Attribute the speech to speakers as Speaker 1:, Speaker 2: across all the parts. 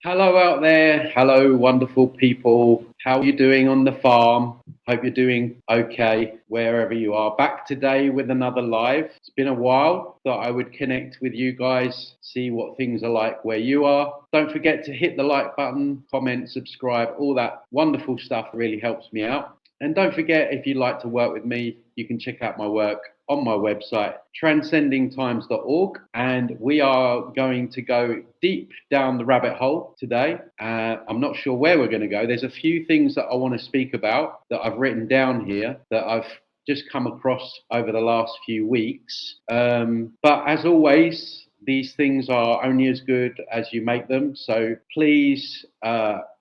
Speaker 1: Hello out there. Hello, wonderful people. How are you doing on the farm? Hope you're doing okay wherever you are. Back today with another live. It's been a while. Thought I would connect with you guys, see what things are like where you are. Don't forget to hit the like button, comment, subscribe. All that wonderful stuff really helps me out. And don't forget, if you'd like to work with me, you can check out my work on my website, transcendingtimes.org. And we are going to go deep down the rabbit hole today. I'm not sure where we're going to go. There's a few things that I want to speak about that I've written down here that I've just come across over the last few weeks. But as always, these things are only as good as you make them. So please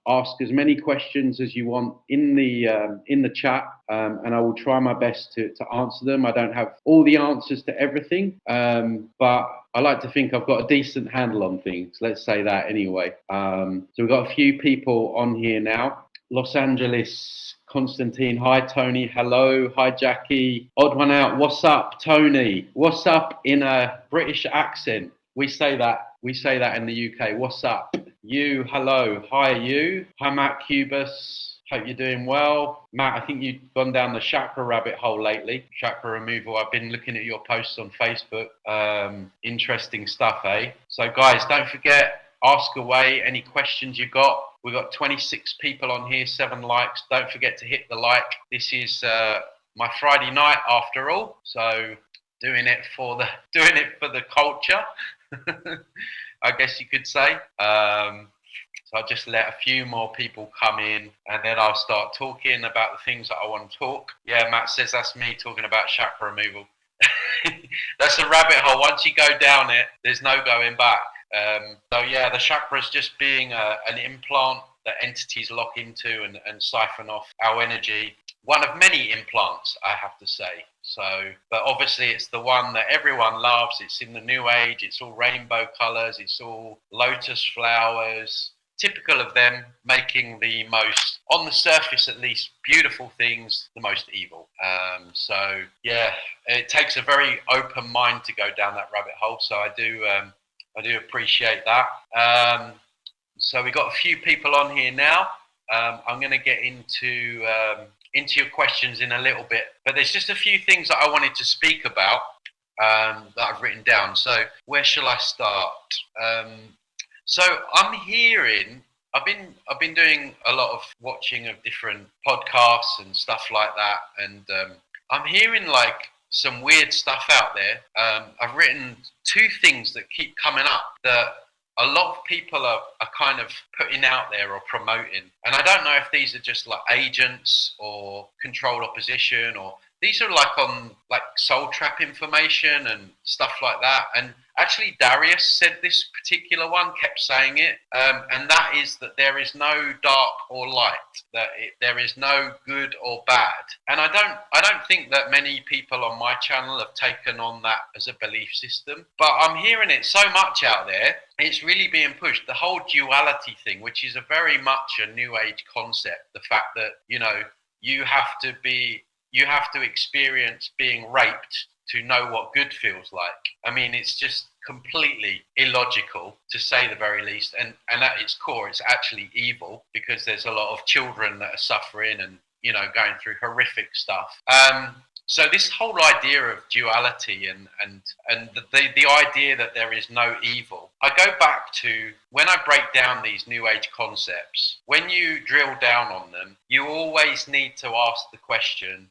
Speaker 1: ask as many questions as you want in the chat, and I will try my best to answer them. I don't have all the answers to everything, but I like to think I've got a decent handle on things. Let's say that anyway. So we've got a few people on here now. Los Angeles, Constantine. Hi, Tony. Hello. Hi, Jackie. Odd one out. What's up, Tony? What's up in a British accent? We say that. We say that in the UK. What's up? You. Hello. Hi, you. Hi, Matt Cubus. Hope you're doing well. Matt, I think you've gone down the chakra rabbit hole lately. Chakra removal. I've been looking at your posts on Facebook. Interesting stuff, eh? So, guys, don't forget, ask away any questions you've got. We've got 26 people on here, 7 likes. Don't forget to hit the like. This is my Friday night after all, so doing it for the culture, I guess you could say. So I'll just let a few more people come in, and then I'll start talking about the things that I want to talk. Yeah, Matt says that's me talking about chakra removal. That's a rabbit hole. Once you go down it, there's no going back. So yeah, the chakras just being an implant that entities lock into and siphon off our energy. One of many implants, I have to say. So, but obviously it's the one that everyone loves. It's in the new age. It's all rainbow colors. It's all lotus flowers. Typical of them making the most, on the surface at least, beautiful things the most evil. So yeah, it takes a very open mind to go down that rabbit hole. So I do appreciate that. So we got a few people on here now. I'm going to get into your questions in a little bit, but there's just a few things that I wanted to speak about that I've written down. So where shall I start? So I'm hearing, I've been doing a lot of watching of different podcasts and stuff like that, and I'm hearing like some weird stuff out there. I've written 2 things that keep coming up that a lot of people are kind of putting out there or promoting. And I don't know if these are just like agents or controlled opposition, or these are like on like soul trap information and stuff like that. And actually Darius said this particular one, kept saying it, and that is that there is no dark or light, that there is no good or bad. And I don't think that many people on my channel have taken on that as a belief system, but I'm hearing it so much out there. It's really being pushed, the whole duality thing, which is a very much a new age concept. The fact that, you know, you have to experience being raped to know what good feels like. I mean, it's just completely illogical, to say the very least. And at its core, it's actually evil, because there's a lot of children that are suffering and, you know, going through horrific stuff. So this whole idea of duality and the idea that there is no evil, I go back to when I break down these new age concepts. When you drill down on them, you always need to ask the question,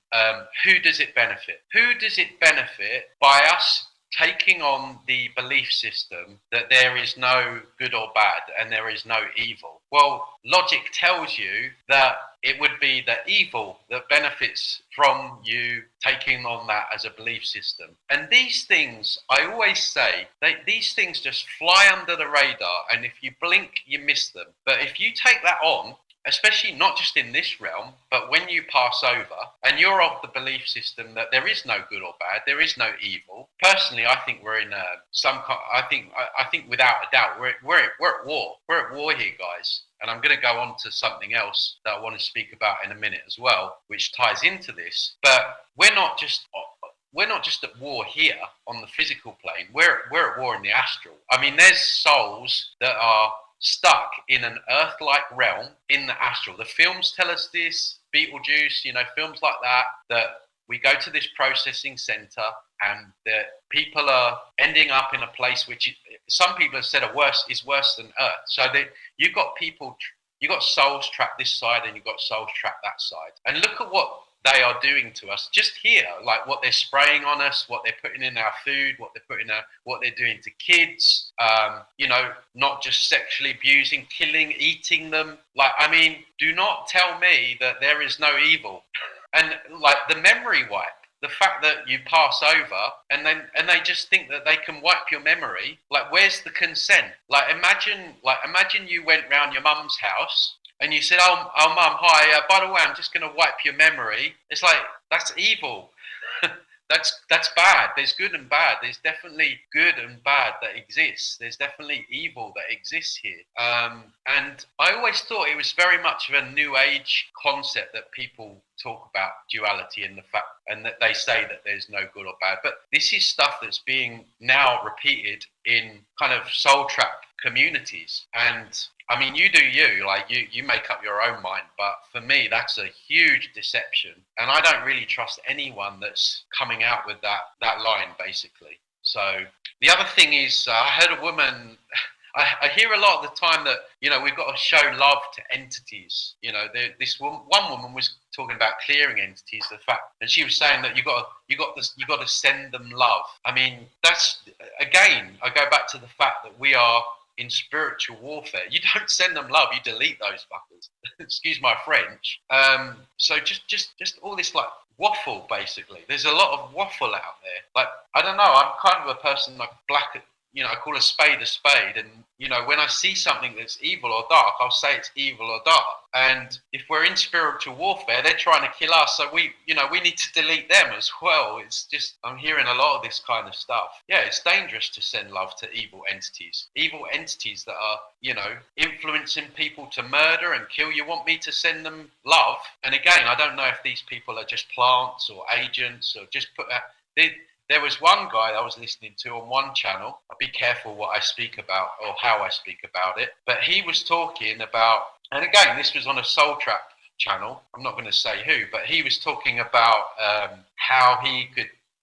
Speaker 1: who does it benefit? Who does it benefit by us taking on the belief system that there is no good or bad and there is no evil? Well, logic tells you that it would be the evil that benefits from you taking on that as a belief system. And these things, I always say, these things just fly under the radar, and if you blink, you miss them. But if you take that on, especially not just in this realm, but when you pass over and you're of the belief system that there is no good or bad, there is no evil. Personally, I think we're in I think without a doubt we're at war. We're at war here, guys. And I'm going to go on to something else that I want to speak about in a minute as well, which ties into this. But we're not just at war here on the physical plane. We're at war in the astral. I mean, there's souls that are stuck in an Earth-like realm in the astral. The films tell us this, Beetlejuice, films like that we go to this processing center and the people are ending up in a place which some people have said is worse than Earth. So that you've got souls trapped this side and you've got souls trapped that side. And look at what they are doing to us just here, like what they're spraying on us, what they're putting in our food, what they're doing to kids, not just sexually abusing, killing, eating them. Like, I mean, do not tell me that there is no evil. And like the memory wipe, the fact that you pass over and they just think that they can wipe your memory. Like, where's the consent? Like, imagine you went round your mum's house and you said, "Oh, mum, hi. By the way, I'm just going to wipe your memory." It's like, that's evil. That's bad. There's good and bad. There's definitely good and bad that exists. There's definitely evil that exists here. And I always thought it was very much of a new age concept that people talk about duality and the fact, and that they say that there's no good or bad. But this is stuff that's being now repeated in kind of soul trap communities. And I mean, you do you, like you make up your own mind. But for me, that's a huge deception. And I don't really trust anyone that's coming out with that line, basically. So the other thing is, I heard a woman, I hear a lot of the time that, we've got to show love to entities. This one woman was talking about clearing entities, and she was saying that you got to send them love. I mean, that's, again, I go back to the fact that we are in spiritual warfare. You don't send them love, you delete those fuckers. Excuse my French. So just all this like waffle, basically. There's a lot of waffle out there. Like, I don't know, I'm kind of a person like I call a spade, and when I see something that's evil or dark, I'll say it's evil or dark. And if we're in spiritual warfare, they're trying to kill us, so we need to delete them as well. It's just, I'm hearing a lot of this kind of stuff. Yeah, it's dangerous to send love to evil entities that are, influencing people to murder and kill. You want me to send them love? And again, I don't know if these people are just plants or agents or just there was one guy I was listening to on one channel. I'll be careful what I speak about or how I speak about it. But he was talking about, and again, this was on a Soul Trap channel. I'm not going to say who, but he was talking about how he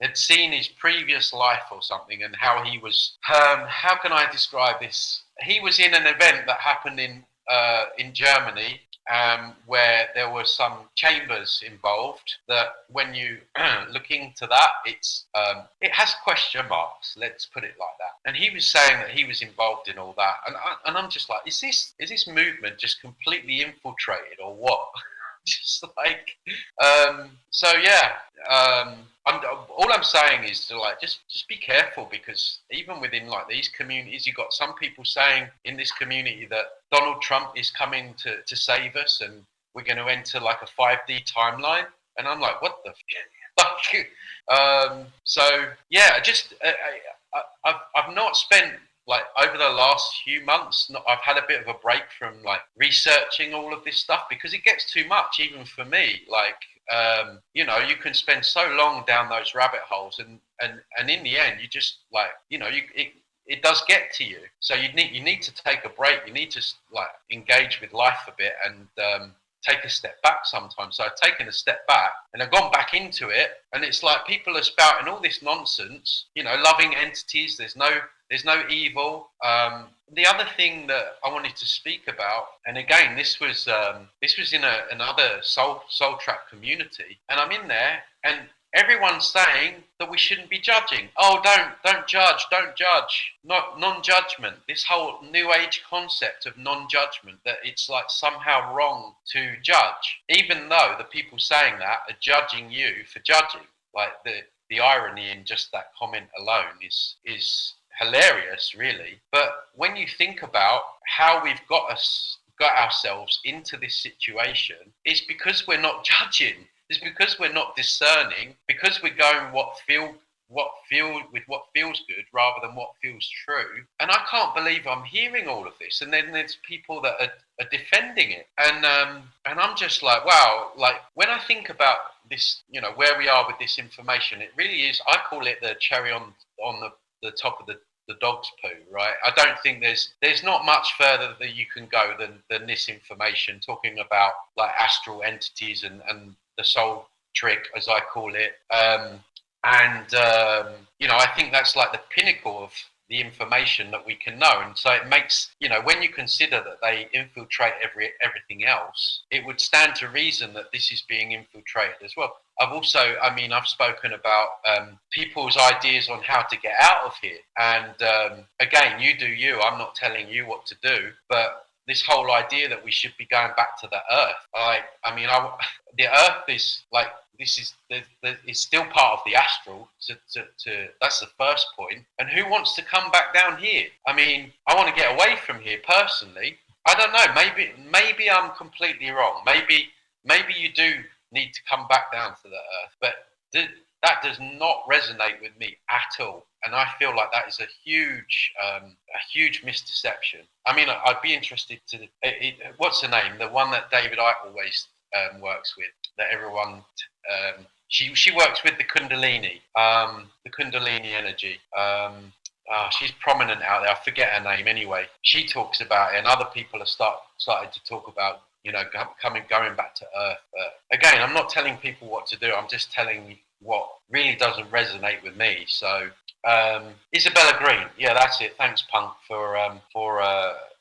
Speaker 1: had seen his previous life or something, and how he was, how can I describe this? He was in an event that happened in Germany, where there were some chambers involved that when you look into that, it has question marks, let's put it like that. And he was saying that he was involved in all that, and I'm just like, is this movement just completely infiltrated or what? Just like, so yeah, all I'm saying is to like just be careful, because even within like these communities, you've got some people saying in this community that Donald Trump is coming to save us and we're going to enter like a 5D timeline, and I'm like, what the like, so yeah, I've not spent, like, over the last few months, I've had a bit of a break from like researching all of this stuff, because it gets too much even for me. Like, you can spend so long down those rabbit holes, and in the end, you just like, it does get to you. So you need to take a break. You need to like engage with life a bit and take a step back sometimes. So I've taken a step back and I've gone back into it, and it's like people are spouting all this nonsense, loving entities. There's no evil. The other thing that I wanted to speak about, and again, this was in another soul trap community, and I'm in there, and everyone's saying that we shouldn't be judging. Oh, don't judge, not non-judgment. This whole new age concept of non-judgment, that it's like somehow wrong to judge, even though the people saying that are judging you for judging. Like, the irony in just that comment alone is hilarious, really. But when you think about how we've got ourselves into this situation, it's because we're not judging. It's because we're not discerning, because we're going with what feels good rather than what feels true. And I can't believe I'm hearing all of this. And then there's people that are defending it. And I'm just like, wow, like when I think about this, where we are with this information, it really is, I call it the cherry on the top of the the dog's poo, right? I don't think there's not much further that you can go than this information, talking about like astral entities and the soul trick, as I call it. I think that's like the pinnacle of the information that we can know. And so it makes, when you consider that they infiltrate everything else, it would stand to reason that this is being infiltrated as well. I've spoken about people's ideas on how to get out of here. And again, you do you. I'm not telling you what to do, but this whole idea that we should be going back to the earth. The earth is like, is still part of the astral. That's the first point. And who wants to come back down here? I mean, I want to get away from here personally. I don't know. Maybe I'm completely wrong. Maybe you do need to come back down to the earth, but that does not resonate with me at all. And I feel like that is a huge misdeception. I mean, I'd be interested to. What's her name? The one that David Icke always works with. That everyone. She works with the Kundalini energy. She's prominent out there. I forget her name anyway. She talks about it, and other people have started to talk about, going back to Earth. But again, I'm not telling people what to do. I'm just telling what really doesn't resonate with me. So, Isabella Green, yeah, that's it. Thanks, Punk, for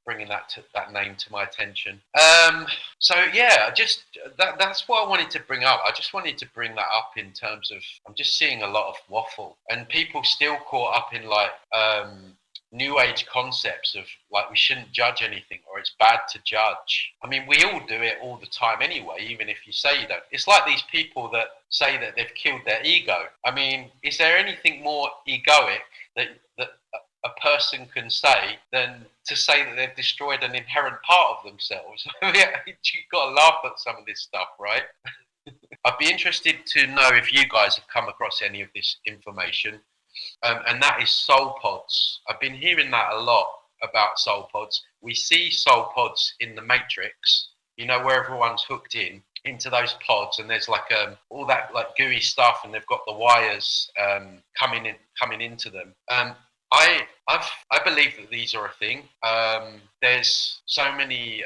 Speaker 1: bringing that name to my attention. So yeah, that's what I wanted to bring up. I just wanted to bring that up in terms of, I'm just seeing a lot of waffle and people still caught up in like new age concepts of like we shouldn't judge anything or it's bad to judge. I mean, we all do it all the time anyway, even if you say you don't. It's like these people that say that they've killed their ego. I mean, is there anything more egoic that a person can say than to say that they've destroyed an inherent part of themselves? You've got to laugh at some of this stuff, right? I'd be interested to know if you guys have come across any of this information. And that is soul pods. I've been hearing that a lot about soul pods. We see soul pods in the Matrix, where everyone's hooked into those pods, and there's like all that like gooey stuff, and they've got the wires coming into them. I believe that these are a thing. There's so many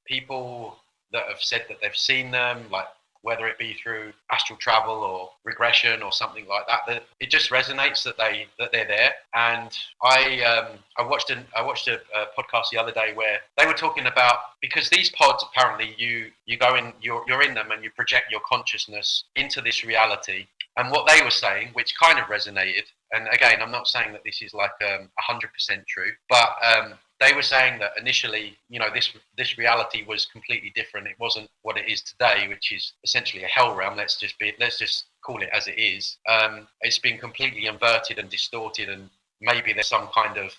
Speaker 1: people that have said that they've seen them, like whether it be through astral travel or regression or something like that. That it just resonates that they're there. And I watched a podcast the other day where they were talking about, because these pods apparently you go in, you're in them and you project your consciousness into this reality. And what they were saying, which kind of resonated, and again, I'm not saying that this is like 100% true, but they were saying that initially, this reality was completely different. It wasn't what it is today, which is essentially a hell realm. Let's just call it as it is. It's been completely inverted and distorted, and maybe there's some kind of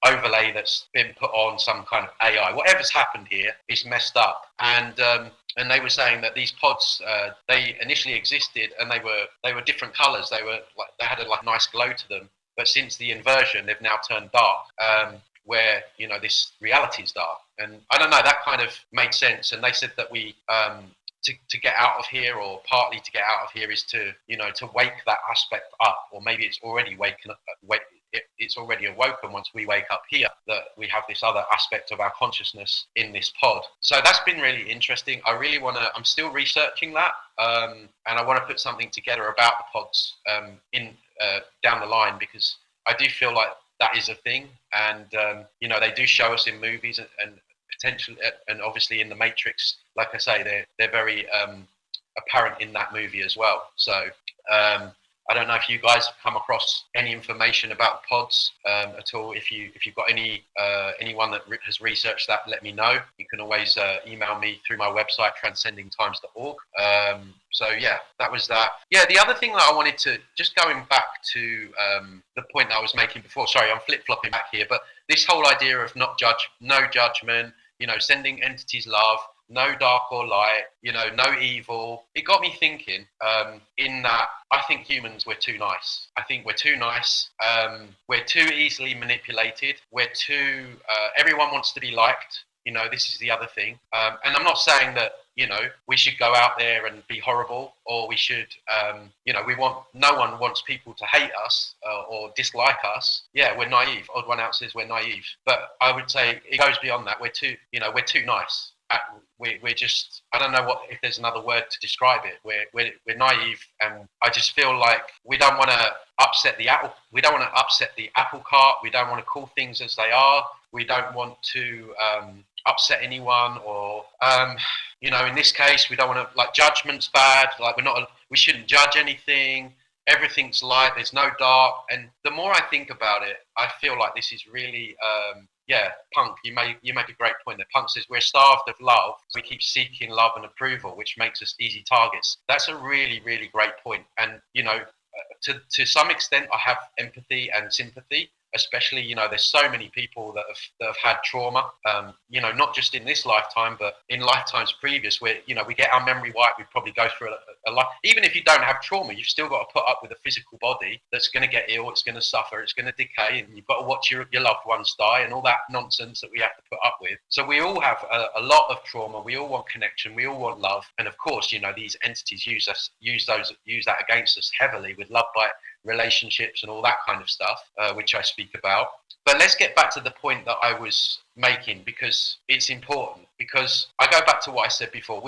Speaker 1: overlay that's been put on, some kind of AI. Whatever's happened here is messed up. And they were saying that these pods, they initially existed, and they were different colours. They had a like nice glow to them. But since the inversion, they've now turned dark. Where this reality is dark, and I don't know, that kind of made sense. And they said that we to get out of here, or partly to get out of here, is to wake that aspect up, or maybe it's already waken up. It's already awoken once we wake up here, that we have this other aspect of our consciousness in this pod. So that's been really interesting. I'm still researching that, and I want to put something together about the pods down the line, because I do feel like that is a thing. And they do show us in movies, and potentially, and obviously in the Matrix, like I say, they're very apparent in that movie as well. So I don't know if you guys have come across any information about pods at all. If you've got anyone that has researched that, let me know. You can always email me through my website, transcendingtimes.org. So yeah, that was that. Yeah, the other thing that I wanted to, just going back to the point that I was making before. Sorry, I'm flip-flopping back here, but this whole idea of no judgment, sending entities love, no dark or light, no evil. It got me thinking, in that I think humans, we're too nice. I think we're too nice. We're too easily manipulated. Everyone wants to be liked. This is the other thing. And I'm not saying that, we should go out there and be horrible, or we should, no one wants people to hate us or dislike us. Yeah, we're naive. Odd One Out says we're naive. But I would say it goes beyond that. We're too nice. We're just, I don't know if there's another word to describe it. We're naive, and I just feel like we don't want to upset the apple. We don't want to upset the apple cart. We don't want to call things as they are. We don't want to upset anyone, or in this case, we don't want to, like, judgment's bad. Like, we shouldn't judge anything. Everything's light. There's no dark. And the more I think about it, I feel like this is really, Punk, you make a great point there. Punk says we're starved of love. We keep seeking love and approval, which makes us easy targets. That's a really, really great point. And, to some extent, I have empathy and sympathy. Especially, there's so many people that have had trauma, not just in this lifetime, but in lifetimes previous, where, we get our memory wiped. We probably go through a life. Even if you don't have trauma, you've still got to put up with a physical body that's going to get ill, it's going to suffer, it's going to decay, and you've got to watch your loved ones die and all that nonsense that we have to put up with. So we all have a lot of trauma. We all want connection. We all want love. And of course, these entities use that against us heavily with love bite relationships and all that kind of stuff, which I speak about. But let's get back to the point that I was making, because it's important. Because I go back to what I said before.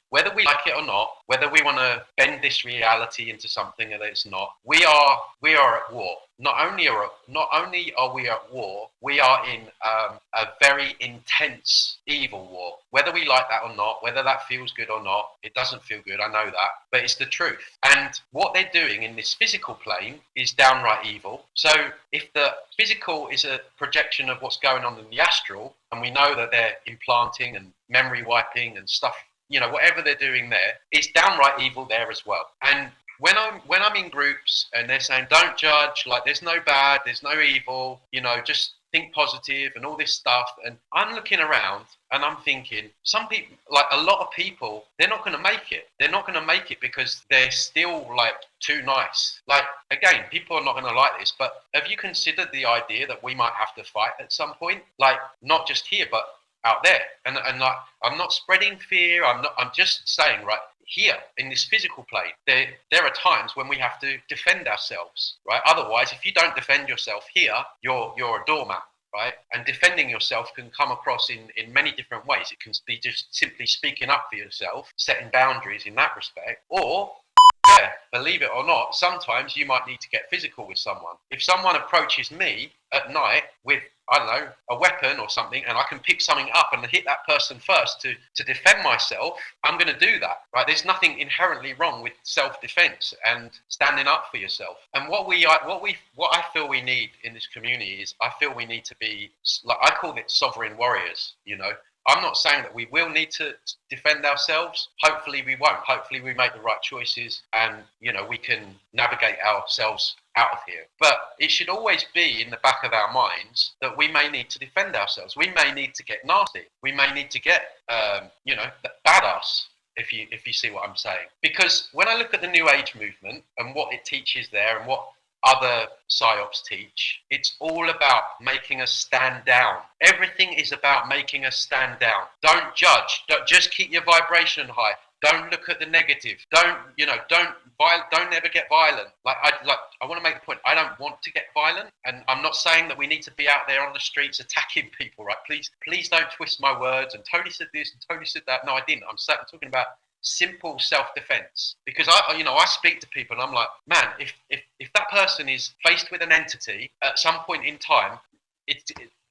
Speaker 1: Whether we like it or not, whether we want to bend this reality into something that it's not, we are at war. Not only are we at war, we are in a very intense evil war. Whether we like that or not, whether that feels good or not, it doesn't feel good, I know that, but it's the truth. And what they're doing in this physical plane is downright evil. So if the physical is a projection of what's going on in the astral, and we know that they're implanting and memory wiping and stuff, whatever they're doing there, it's downright evil there as well. And when I'm in groups and they're saying don't judge, like there's no bad, there's no evil, just think positive and all this stuff, and I'm looking around and I'm thinking, some people, like a lot of people, they're not going to make it. They're not going to make it because they're still like too nice. Like, again, people are not going to like this, but have you considered the idea that we might have to fight at some point? Like, not just here, but out there. And like, I'm not spreading fear. I'm just saying, right, here in this physical plane, there are times when we have to defend ourselves, right? Otherwise, if you don't defend yourself here, you're a doormat, right? And defending yourself can come across in many different ways. It can be just simply speaking up for yourself, setting boundaries in that respect, or believe it or not, sometimes you might need to get physical with someone. If someone approaches me at night with, I don't know, a weapon or something, and I can pick something up and hit that person first to defend myself, I'm going to do that, right? There's nothing inherently wrong with self-defense and standing up for yourself. And what I feel we need in this community is, I feel we need to be, like, I call it sovereign warriors, I'm not saying that we will need to defend ourselves. Hopefully we won't. Hopefully we make the right choices and, we can navigate ourselves out of here. But it should always be in the back of our minds that we may need to defend ourselves. We may need to get nasty. We may need to get, badass, if you see what I'm saying. Because when I look at the New Age movement and what it teaches there and what other psyops teach, it's all about making us stand down. Everything is about making us stand down. Don't judge. Just keep your vibration high. Don't look at the negative. Don't ever get violent. I want to make the point. I don't want to get violent, and I'm not saying that we need to be out there on the streets attacking people. Right? Please don't twist my words. And Tony said this, and Tony said that. No, I didn't. I'm talking about simple self-defense, because I speak to people and I'm like, man, if that person is faced with an entity at some point in time,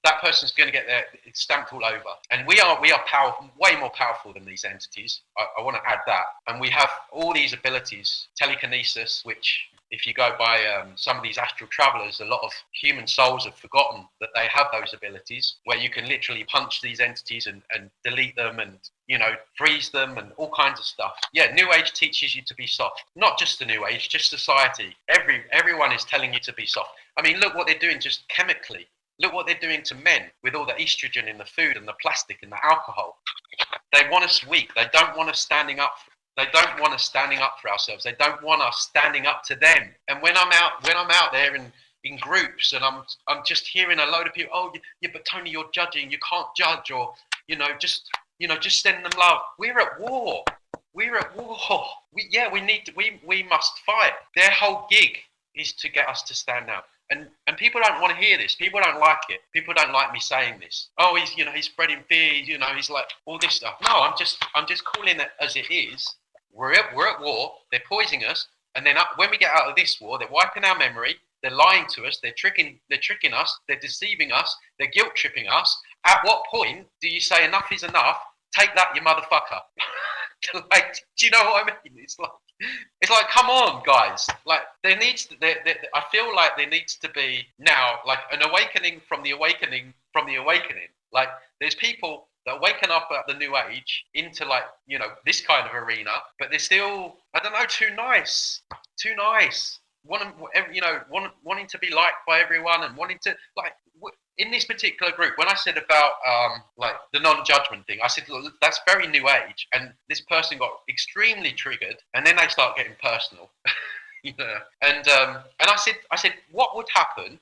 Speaker 1: that person's going to get it's stamped all over. And we are powerful, way more powerful than these entities. I want to add that. And we have all these abilities, telekinesis, which, if you go by some of these astral travelers, a lot of human souls have forgotten that they have those abilities, where you can literally punch these entities and delete them and, freeze them and all kinds of stuff. Yeah, New Age teaches you to be soft. Not just the New Age, just society. Everyone is telling you to be soft. I mean, look what they're doing just chemically. Look what they're doing to men with all the estrogen in the food and the plastic and the alcohol. They want us weak. They don't want us standing up. They don't want us standing up for ourselves. They don't want us standing up to them. And when I'm out there in groups and I'm just hearing a load of people, oh yeah, but Tony, you're judging. You can't judge, or just just send them love. We're at war. We're at war. We must fight. Their whole gig is to get us to stand out. And people don't want to hear this. People don't like it. People don't like me saying this. Oh, he's spreading fear. He's like all this stuff. No, I'm just calling it as it is. We're at war. They're poisoning us, and then when we get out of this war, they're wiping our memory. They're lying to us. They're tricking us. They're deceiving us. They're guilt tripping us. At what point do you say enough is enough? Take that, you motherfucker. Like, do you know what I mean? It's like, come on, guys. Like, I feel like there needs to be now, like, an awakening from the awakening from the awakening. Like, there's people that waken up at the new age into, like, this kind of arena, but they're still, I don't know, too nice. Wanting to be liked by everyone and wanting to, like, in this particular group, when I said about like the non-judgment thing, I said, look, that's very new age, and this person got extremely triggered, and then they start getting personal. And I said, what would happen?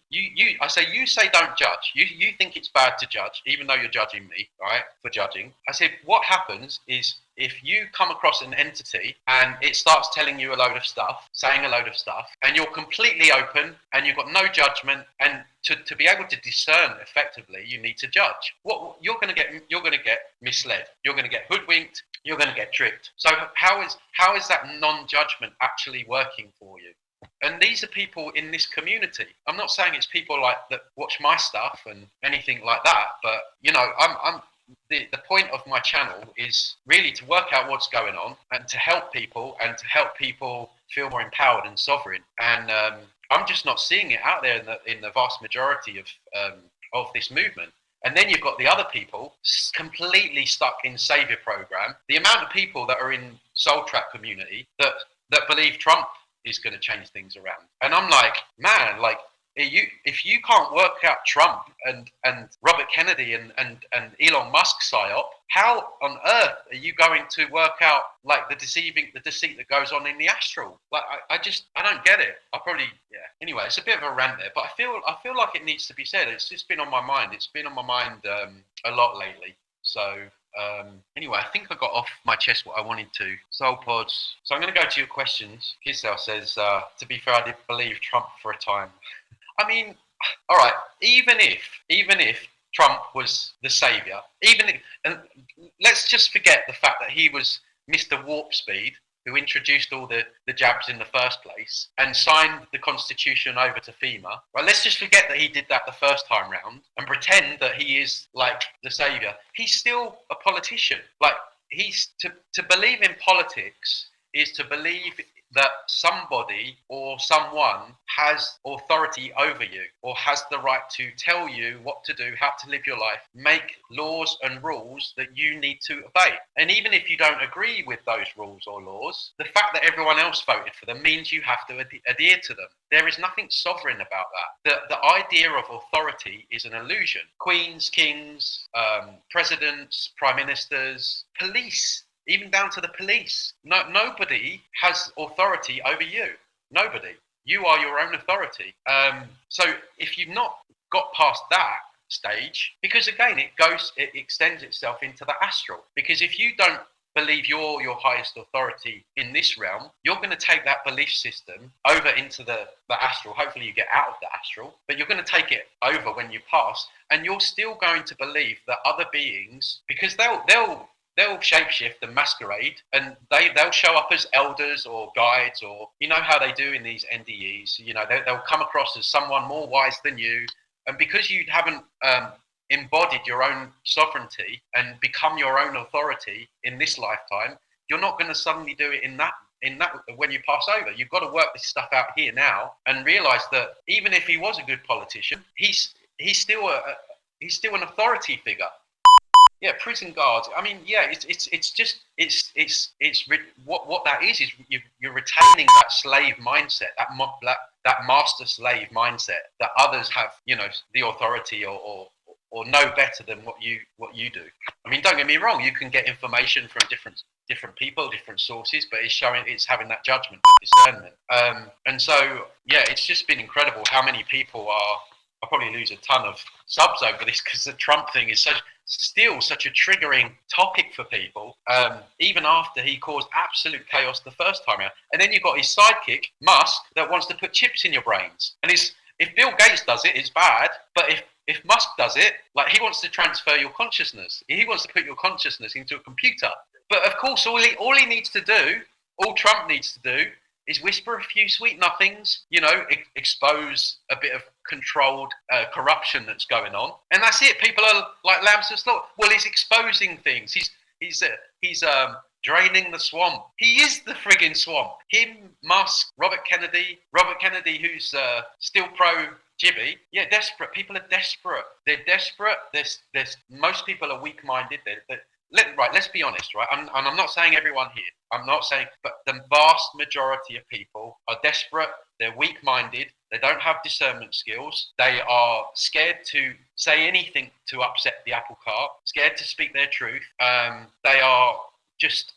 Speaker 1: I say, you say don't judge. You think it's bad to judge, even though you're judging me, right, for judging. I said, what happens is if you come across an entity and it starts telling you a load of stuff, saying a load of stuff, and you're completely open and you've got no judgment, and to be able to discern effectively, you need to judge. What you're going to get misled. You're going to get hoodwinked. You're going to get tricked. So how is that non-judgment actually working for you? And these are people in this community. I'm not saying it's people like that watch my stuff and anything like that, but I'm the point of my channel is really to work out what's going on and to help people feel more empowered and sovereign. And I'm just not seeing it out there in the vast majority of this movement. And then you've got the other people completely stuck in savior program. The amount of people that are in Soul Trap community that believe Trump is going to change things around. And I'm like, man, like, if you can't work out Trump and Robert Kennedy and Elon Musk psyop, how on earth are you going to work out, like, the deceit that goes on in the astral? Like, I don't get it. Anyway, it's a bit of a rant there, but I feel like it needs to be said. It's just been on my mind. It's been on my mind a lot lately. So anyway, I think I got off my chest what I wanted to. Soul Pods. So I'm going to go to your questions. Kisel says, to be fair, I did believe Trump for a time. I mean, all right, even if Trump was the savior, and let's just forget the fact that he was Mr. Warp Speed, who introduced all the jabs in the first place and signed the Constitution over to FEMA. Right, let's just forget that he did that the first time round and pretend that he is, like, the savior. He's still a politician. Like, to believe in politics is to believe that somebody or someone has authority over you or has the right to tell you what to do, how to live your life, make laws and rules that you need to obey. And even if you don't agree with those rules or laws, the fact that everyone else voted for them means you have to adhere to them. There is nothing sovereign about that. The idea of authority is an illusion. Queens, kings, presidents, prime ministers, police, even down to the police. Nobody has authority over you. Nobody. You are your own authority. So if you've not got past that stage, because again, it extends itself into the astral. Because if you don't believe you're your highest authority in this realm, you're going to take that belief system over into the astral. Hopefully you get out of the astral, but you're going to take it over when you pass, and you're still going to believe that other beings, because they'll shapeshift and masquerade, and they'll show up as elders or guides, or you know how they do in these NDEs. They'll come across as someone more wise than you, and because you haven't embodied your own sovereignty and become your own authority in this lifetime, you're not going to suddenly do it in that when you pass over. You've got to work this stuff out here now and realize that even if he was a good politician, he's still an authority figure. Yeah, prison guards. I mean, yeah, what that is you're retaining that slave mindset, that master slave mindset that others have, the authority or know better than what you do. I mean, don't get me wrong, you can get information from different people, different sources, but it's having that judgment, discernment. And so, yeah, it's just been incredible how many people I'll probably lose a ton of subs over this because the Trump thing is still such a triggering topic for people, even after he caused absolute chaos the first time out. And then you've got his sidekick, Musk, that wants to put chips in your brains. And if Bill Gates does it, it's bad. But if Musk does it, like, he wants to transfer your consciousness. He wants to put your consciousness into a computer. But of course, all he needs to do, all Trump needs to do, is whisper a few sweet nothings, expose a bit of controlled corruption that's going on, and that's it. People are like lambs to slaughter. Well, he's exposing things. He's draining the swamp. He is the frigging swamp. Him, Musk, Robert Kennedy, who's still pro Jibby. Yeah, desperate. People are desperate. They're desperate. There's most people are weak-minded. Let's be honest, right? I'm not saying everyone here. I'm not saying, but the vast majority of people are desperate. They're weak-minded. They don't have discernment skills. They are scared to say anything to upset the apple cart. Scared to speak their truth. They are just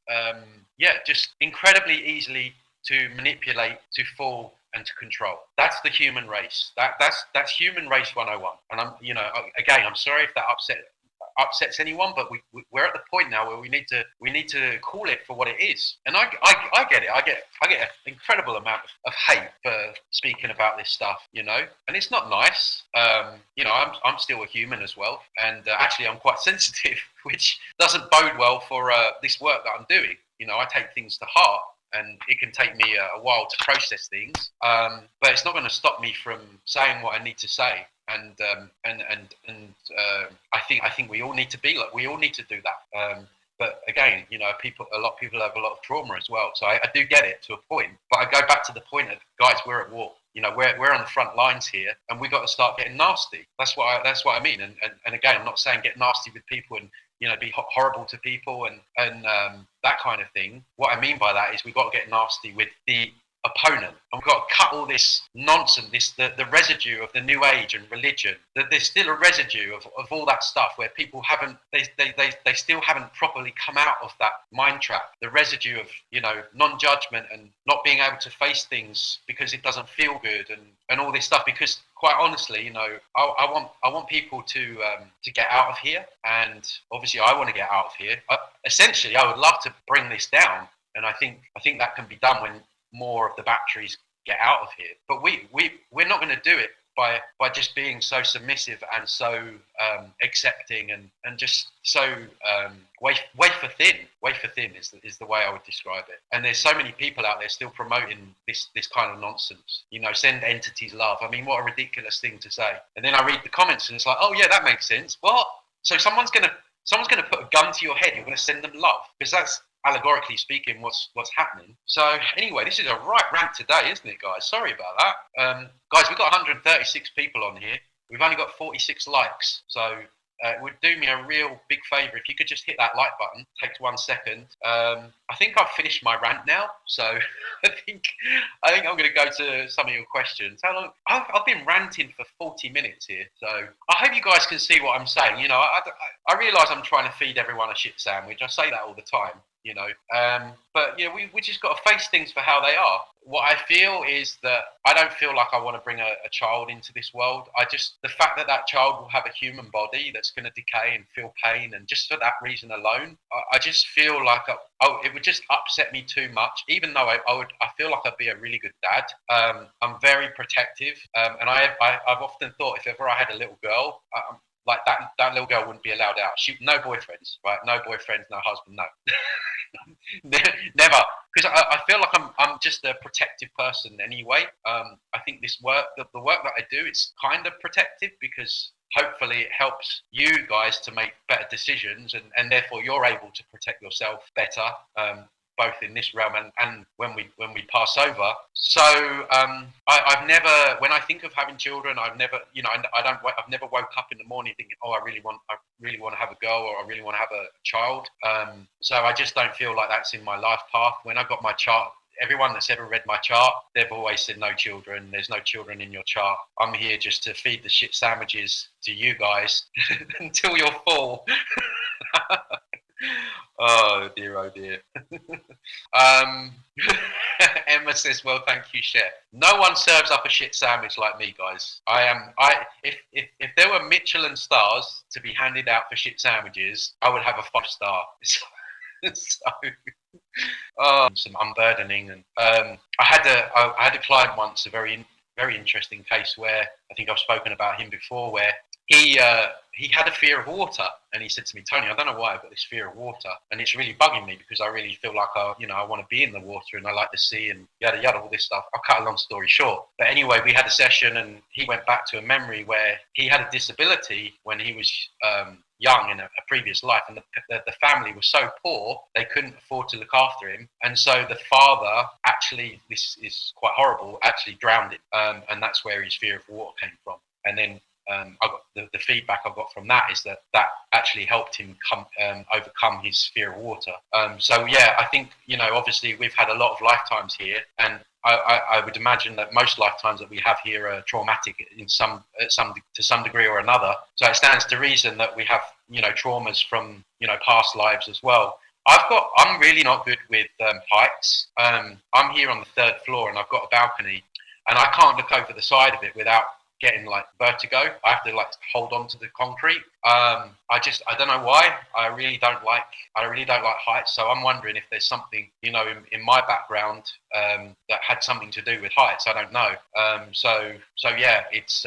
Speaker 1: incredibly easily to manipulate, to fool, and to control. That's the human race. That's human race 101. And I'm sorry if that upsets anyone, but we're at the point now where we need to call it for what it is. And I get it. I get an incredible amount of hate for speaking about this stuff, and it's not nice. I'm still a human as well, and actually I'm quite sensitive, which doesn't bode well for this work that I'm doing. I take things to heart, and it can take me a while to process things, but it's not going to stop me from saying what I need to say. And I think we all need to be like, we all need to do that. But again, a lot of people have a lot of trauma as well. So I do get it to a point. But I go back to the point of, guys, we're at war. We're on the front lines here, and we got to start getting nasty. That's what I mean. And again, I'm not saying get nasty with people and be horrible to people and that kind of thing. What I mean by that is we've got to get nasty with the opponent, and we've got to cut all this nonsense, the residue of the new age and religion. That there's still a residue of all that stuff where people they still haven't properly come out of that mind trap. The residue of non-judgment and not being able to face things because it doesn't feel good and all this stuff. Because quite honestly, I want people to get out of here, and obviously I want to get out of here. Essentially, I would love to bring this down, and I think that can be done when more of the batteries get out of here. But we're not going to do it by just being so submissive and so accepting and just so wafer thin. Wafer thin is the way I would describe it. And there's so many people out there still promoting this kind of nonsense. Send entities love. I mean, what a ridiculous thing to say. And then I read the comments and it's like, oh yeah, that makes sense. What? So someone's gonna put a gun to your head. You're gonna send them love, because that's, allegorically speaking, what's happening. So anyway, this is a right rant today, isn't it, guys? Sorry about that. Guys, we've got 136 people on here. We've only got 46 likes. So it would do me a real big favour if you could just hit that like button. Takes 1 second. I think I've finished my rant now. So I think I'm going to go to some of your questions. How long? I've been ranting for 40 minutes here. So I hope you guys can see what I'm saying. I realise I'm trying to feed everyone a shit sandwich. I say that all the time. But we just got to face things for how they are. What I feel is that I don't feel like I want to bring a child into this world. The fact that child will have a human body that's going to decay and feel pain, and just for that reason alone, I just feel like it would just upset me too much. Even though I feel like I'd be a really good dad. I'm very protective, and I've often thought if ever I had a little girl. Like that little girl wouldn't be allowed out. No boyfriends, right? No boyfriends, no husband, no. Never. Because I feel like I'm just a protective person anyway. I think this work, the work that I do, it's kind of protective because hopefully it helps you guys to make better decisions, and therefore you're able to protect yourself better. Both in this realm and when we pass over. So I've never, when I think of having children, I've never, I've never woke up in the morning thinking, oh, I really want to have a girl, or I really want to have a child. So I just don't feel like that's in my life path. When I got my chart, everyone that's ever read my chart, they've always said no children. There's no children in your chart. I'm here just to feed the shit sandwiches to you guys until you're full.
Speaker 2: Oh dear, oh dear. Emma says, "Well, thank you, chef. No one serves up a shit sandwich like me, guys. I am. If there were Michelin stars to be handed out for shit sandwiches, I would have a 5 star. So, some unburdening, and I had a client once, a very interesting case where I think I've spoken about him before, where he had a fear of water, and he said to me, Tony, I don't know why I've got this fear of water, and it's really bugging me because I really feel like I want to be in the water and I like the sea and yada yada, all this stuff. I'll cut a long story short, but anyway, we had a session and he went back to a memory where he had a disability when he was young in a previous life, and the family was so poor they couldn't afford to look after him, and so the father actually, this is quite horrible, actually drowned him, and that's where his fear of water came from. And then I got the feedback I got from that is that actually helped him overcome his fear of water. So yeah, I think obviously we've had a lot of lifetimes here, and I would imagine that most lifetimes that we have here are traumatic to some degree or another. So it stands to reason that we have traumas from past lives as well. I'm really not good with heights. I'm here on the 3rd floor and I've got a balcony, and I can't look over the side of it without getting like vertigo. I have to like hold on to the concrete. I don't know why. I really don't like heights. So I'm wondering if there's something in my background that had something to do with heights. I don't know. So yeah, it's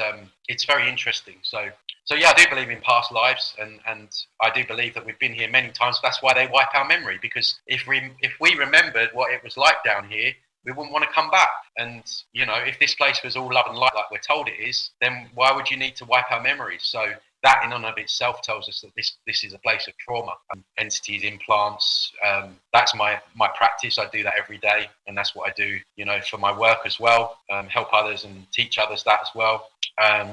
Speaker 2: very interesting. So yeah, I do believe in past lives, and I do believe that we've been here many times. That's why they wipe our memory, because if we remembered what it was like down here, we wouldn't want to come back. And if this place was all love and light like we're told it is, then why would you need to wipe our memories? So that in and of itself tells us that this is a place of trauma. Entities, implants, that's my practice. I do that every day, and that's what I do for my work as well. Help others and teach others that as well.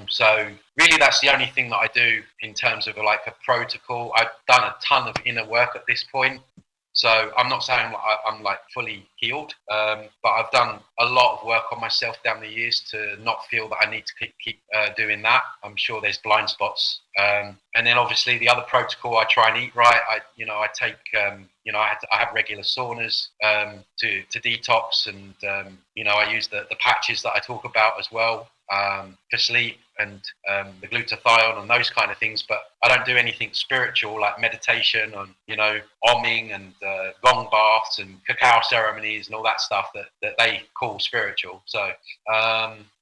Speaker 2: So really that's the only thing that I do in terms of like a protocol. I've done a ton of inner work at this point. So I'm not saying I'm like fully healed, but I've done a lot of work on myself down the years to not feel that I need to keep doing that. I'm sure there's blind spots. And then obviously the other protocol, I try and eat right. I take, I have regular saunas to detox, and I use the patches that I talk about as well for sleep, and the glutathione and those kind of things. But I don't do anything spiritual like meditation and omming and gong baths and cacao ceremonies and all that stuff that they call spiritual. So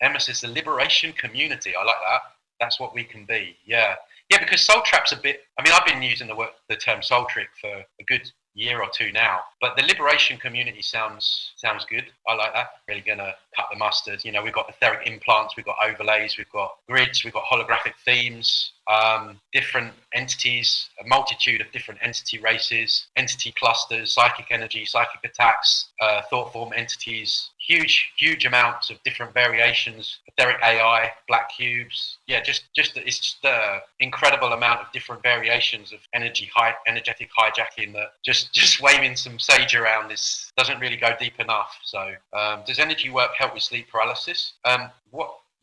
Speaker 2: Emma says the liberation community. I like that. That's what we can be. Yeah, because soul trap's a bit. I mean, I've been using the term soul trick for a good year or two now, but the liberation community sounds good. I like that. Really gonna cut the mustard. We've got etheric implants, we've got overlays, we've got grids, we've got holographic themes, different entities, a multitude of different entity races, entity clusters, psychic energy, psychic attacks, thought form entities, huge amounts of different variations, etheric AI, black cubes. Yeah, it's just an incredible amount of different variations of energetic hijacking that just waving some sage around doesn't really go deep enough. So does energy work help with sleep paralysis?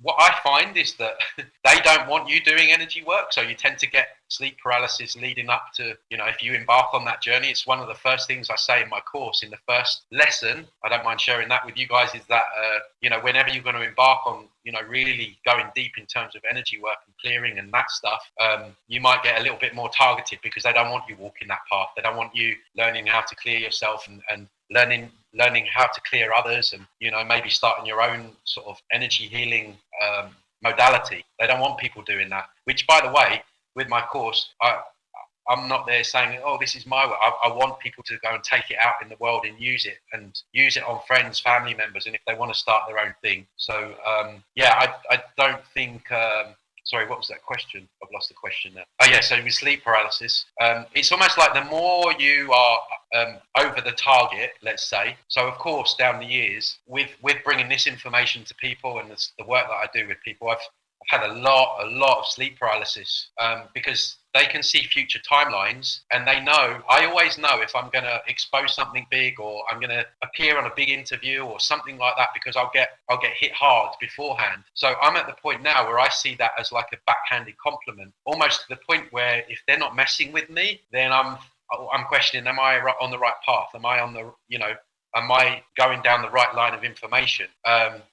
Speaker 2: What I find is that they don't want you doing energy work, so you tend to get sleep paralysis leading up to, if you embark on that journey. It's one of the first things I say in my course, in the first lesson. I don't mind sharing that with you guys, is that, whenever you're going to embark on, really going deep in terms of energy work and clearing and that stuff, you might get a little bit more targeted, because they don't want you walking that path. They don't want you learning how to clear yourself and learning how to clear others, and maybe starting your own sort of energy healing modality. They don't want people doing that, which, by the way, with my course, I'm not there saying, oh, this is my way. I want people to go and take it out in the world and use it on friends, family members, and if they want to start their own thing. So I don't think sorry, what was that question? I've lost the question now. Oh yeah, so with sleep paralysis, it's almost like the more you are over the target, let's say. So of course, down the years, with bringing this information to people and the work that I do with people, I've had a lot of sleep paralysis, because they can see future timelines, and I always know if I'm going to expose something big, or I'm going to appear on a big interview or something like that, because I'll get hit hard beforehand. So I'm at the point now where I see that as like a backhanded compliment, almost to the point where if they're not messing with me, then I'm I'm questioning, am I on the right path? Am I on the, am I going down the right line of information?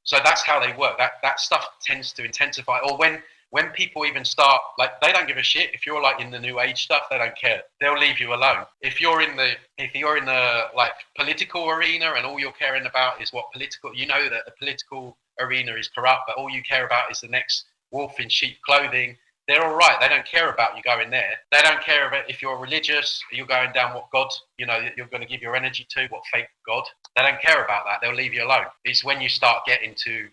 Speaker 2: So that's how they work. That stuff tends to intensify. Or when people even start, like, they don't give a shit if you're like in the new age stuff. They don't care. They'll leave you alone. If you're in the like political arena and all you're caring about is what political, that the political arena is corrupt, but all you care about is the next wolf in sheep clothing. They're all right. They don't care about you going there. They don't care about if you're religious, you're going down what God, you're going to give your energy to, what fake God. They don't care about that. They'll leave you alone. It's when you start getting to,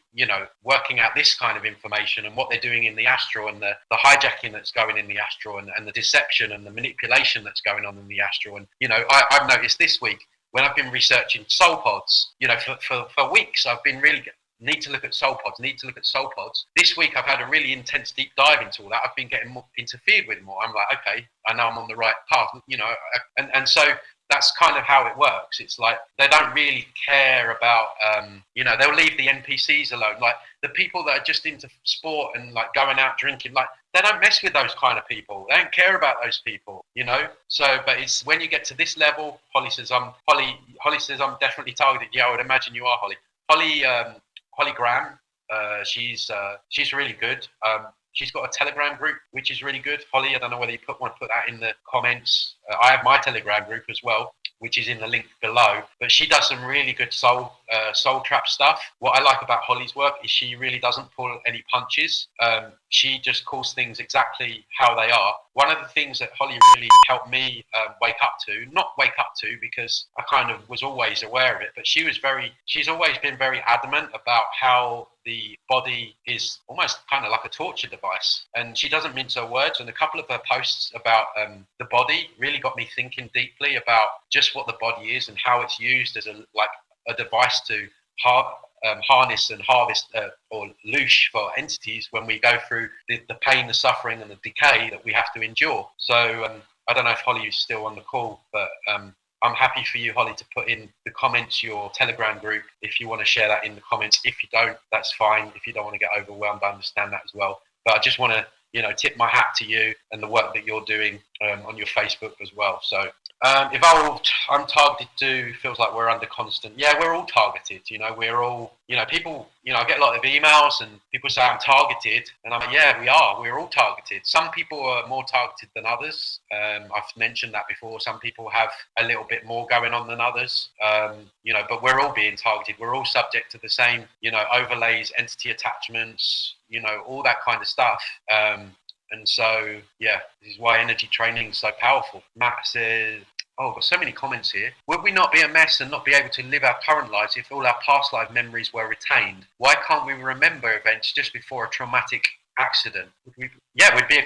Speaker 2: working out this kind of information and what they're doing in the astral, and the hijacking that's going in the astral, and the deception and the manipulation that's going on in the astral. And, I've noticed this week when I've been researching soul pods, for weeks, I've been really need to look at soul pods. This week I've had a really intense deep dive into all that. I've been getting more interfered with more. I'm like, okay, I know I'm on the right path, and so that's kind of how it works. It's like they don't really care about, they'll leave the NPCs alone. Like the people that are just into sport and like going out drinking, like they don't mess with those kind of people. They don't care about those people, So, but it's when you get to this level. Holly says I'm definitely targeted. Yeah, I would imagine you are, Holly. Holly Graham, she's really good. She's got a Telegram group, which is really good. Holly, I don't know whether you want to put that in the comments. I have my Telegram group as well, which is in the link below. But she does some really good soul trap stuff. What I like about Holly's work is she really doesn't pull any punches. She just calls things exactly how they are. One of the things that Holly really helped me not wake up to because I kind of was always aware of it, but she's always been very adamant about how the body is almost kind of like a torture device, and she doesn't mince her words. And a couple of her posts about the body really got me thinking deeply about just what the body is and how it's used as a device to harness and harvest or loosh for entities when we go through the pain, the suffering, and the decay that we have to endure. So I don't know if Holly is still on the call, but I'm happy for you, Holly, to put in the comments your Telegram group if you want to share that in the comments. If you don't, that's fine. If you don't want to get overwhelmed, I understand that as well. But I just want to, tip my hat to you and the work that you're doing on your Facebook as well. So evolved, I'm targeted to, feels like we're under constant. Yeah, we're all targeted. We're all, people, I get a lot of emails and people say I'm targeted. And I'm like, yeah, we are. We're all targeted. Some people are more targeted than others. I've mentioned that before. Some people have a little bit more going on than others. But we're all being targeted. We're all subject to the same, overlays, entity attachments, all that kind of stuff. And so, yeah, this is why energy training is so powerful. Matt says, I've got so many comments here. Would we not be a mess and not be able to live our current lives if all our past life memories were retained? Why can't we remember events just before a traumatic accident? We'd be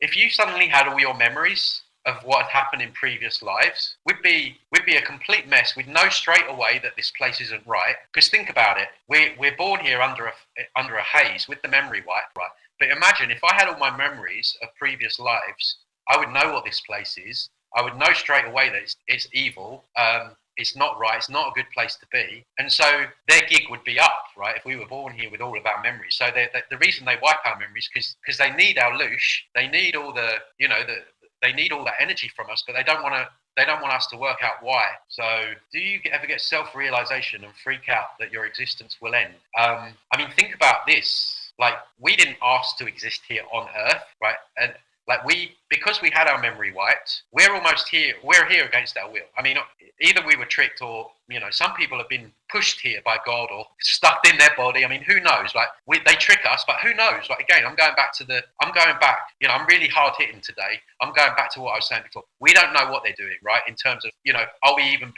Speaker 2: if you suddenly had all your memories of what had happened in previous lives, we'd be a complete mess. We'd know straight away that this place isn't right. Because think about it, we're born here under a haze with the memory right? But imagine if I had all my memories of previous lives, I would know what this place is. I would know straight away that it's evil. It's not right. It's not a good place to be. And so their gig would be up, right? If we were born here with all of our memories. So the reason they wipe our memories because they need our loosh. They need all they need all that energy from us, but they don't want us to work out why. So do you ever get self-realization and freak out that your existence will end? Think about this. Like, we didn't ask to exist here on Earth, right? And because we had our memory wiped, we're almost here. We're here against our will. Either we were tricked or, some people have been pushed here by God or stuffed in their body. Who knows? They trick us, but who knows? Again, I'm going back, I'm really hard hitting today. I'm going back to what I was saying before. We don't know what they're doing, right? In terms of, are we even,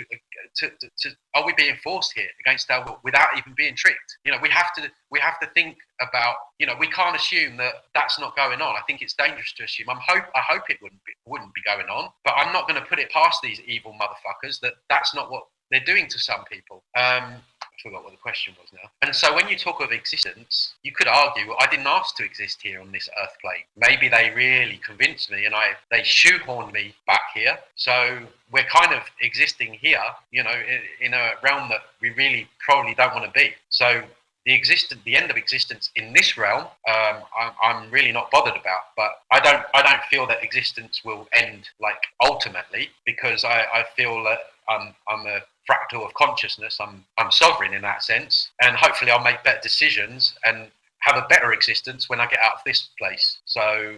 Speaker 2: are we being forced here against our will without even being tricked? We have to think about, we can't assume that that's not going on. I think it's dangerous to assume. I hope it wouldn't be going on, but I'm not going to put it past these evil motherfuckers that that's not what they're doing to some people. I forgot what the question was now. And so when you talk of existence, you could argue, well, I didn't ask to exist here on this earth plane. Maybe they really convinced me and they shoehorned me back here. So we're kind of existing here, in a realm that we really probably don't want to be. So the end of existence in this realm, I'm really not bothered about. But I don't feel that existence will end like ultimately, because I feel that I'm a fractal of consciousness. I'm sovereign in that sense, and hopefully I'll make better decisions and have a better existence when I get out of this place. So,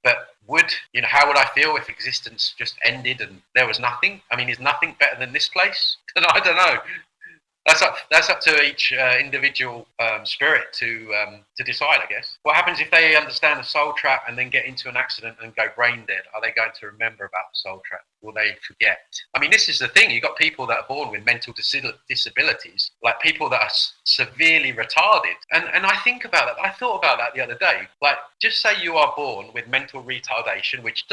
Speaker 2: but how would I feel if existence just ended and there was nothing? I mean, is nothing better than this place? I don't know. That's up to each individual spirit to decide, I guess. What happens if they understand the soul trap and then get into an accident and go brain dead? Are they going to remember about the soul trap? Will they forget? I mean, this is the thing. You've got people that are born with mental disabilities, like people that are severely retarded. And I think about that. I thought about that the other day. Like, just say you are born with mental retardation, which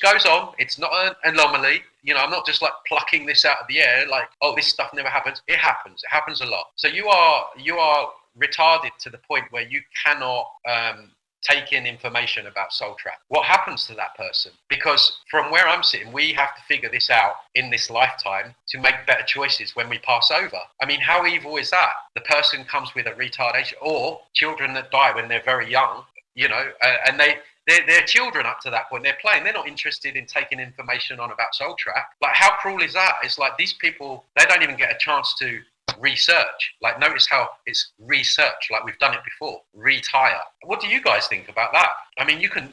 Speaker 2: goes on. It's not an anomaly. You know, I'm not just like plucking this out of the air, like, oh, this stuff never happens. It happens. It happens a lot. So you are retarded to the point where you cannot take in information about soul trap. What happens to that person? Because from where I'm sitting, we have to figure this out in this lifetime to make better choices when we pass over. I mean, how evil is that? The person comes with a retardation, or children that die when they're very young, you know, and they're children up to that point. They're playing. They're not interested in taking information on about soul trap. Like, how cruel is that? It's like these people, they don't even get a chance to research. Like, notice how it's research, like we've done it before. Retire. What do you guys think about that? I mean, you can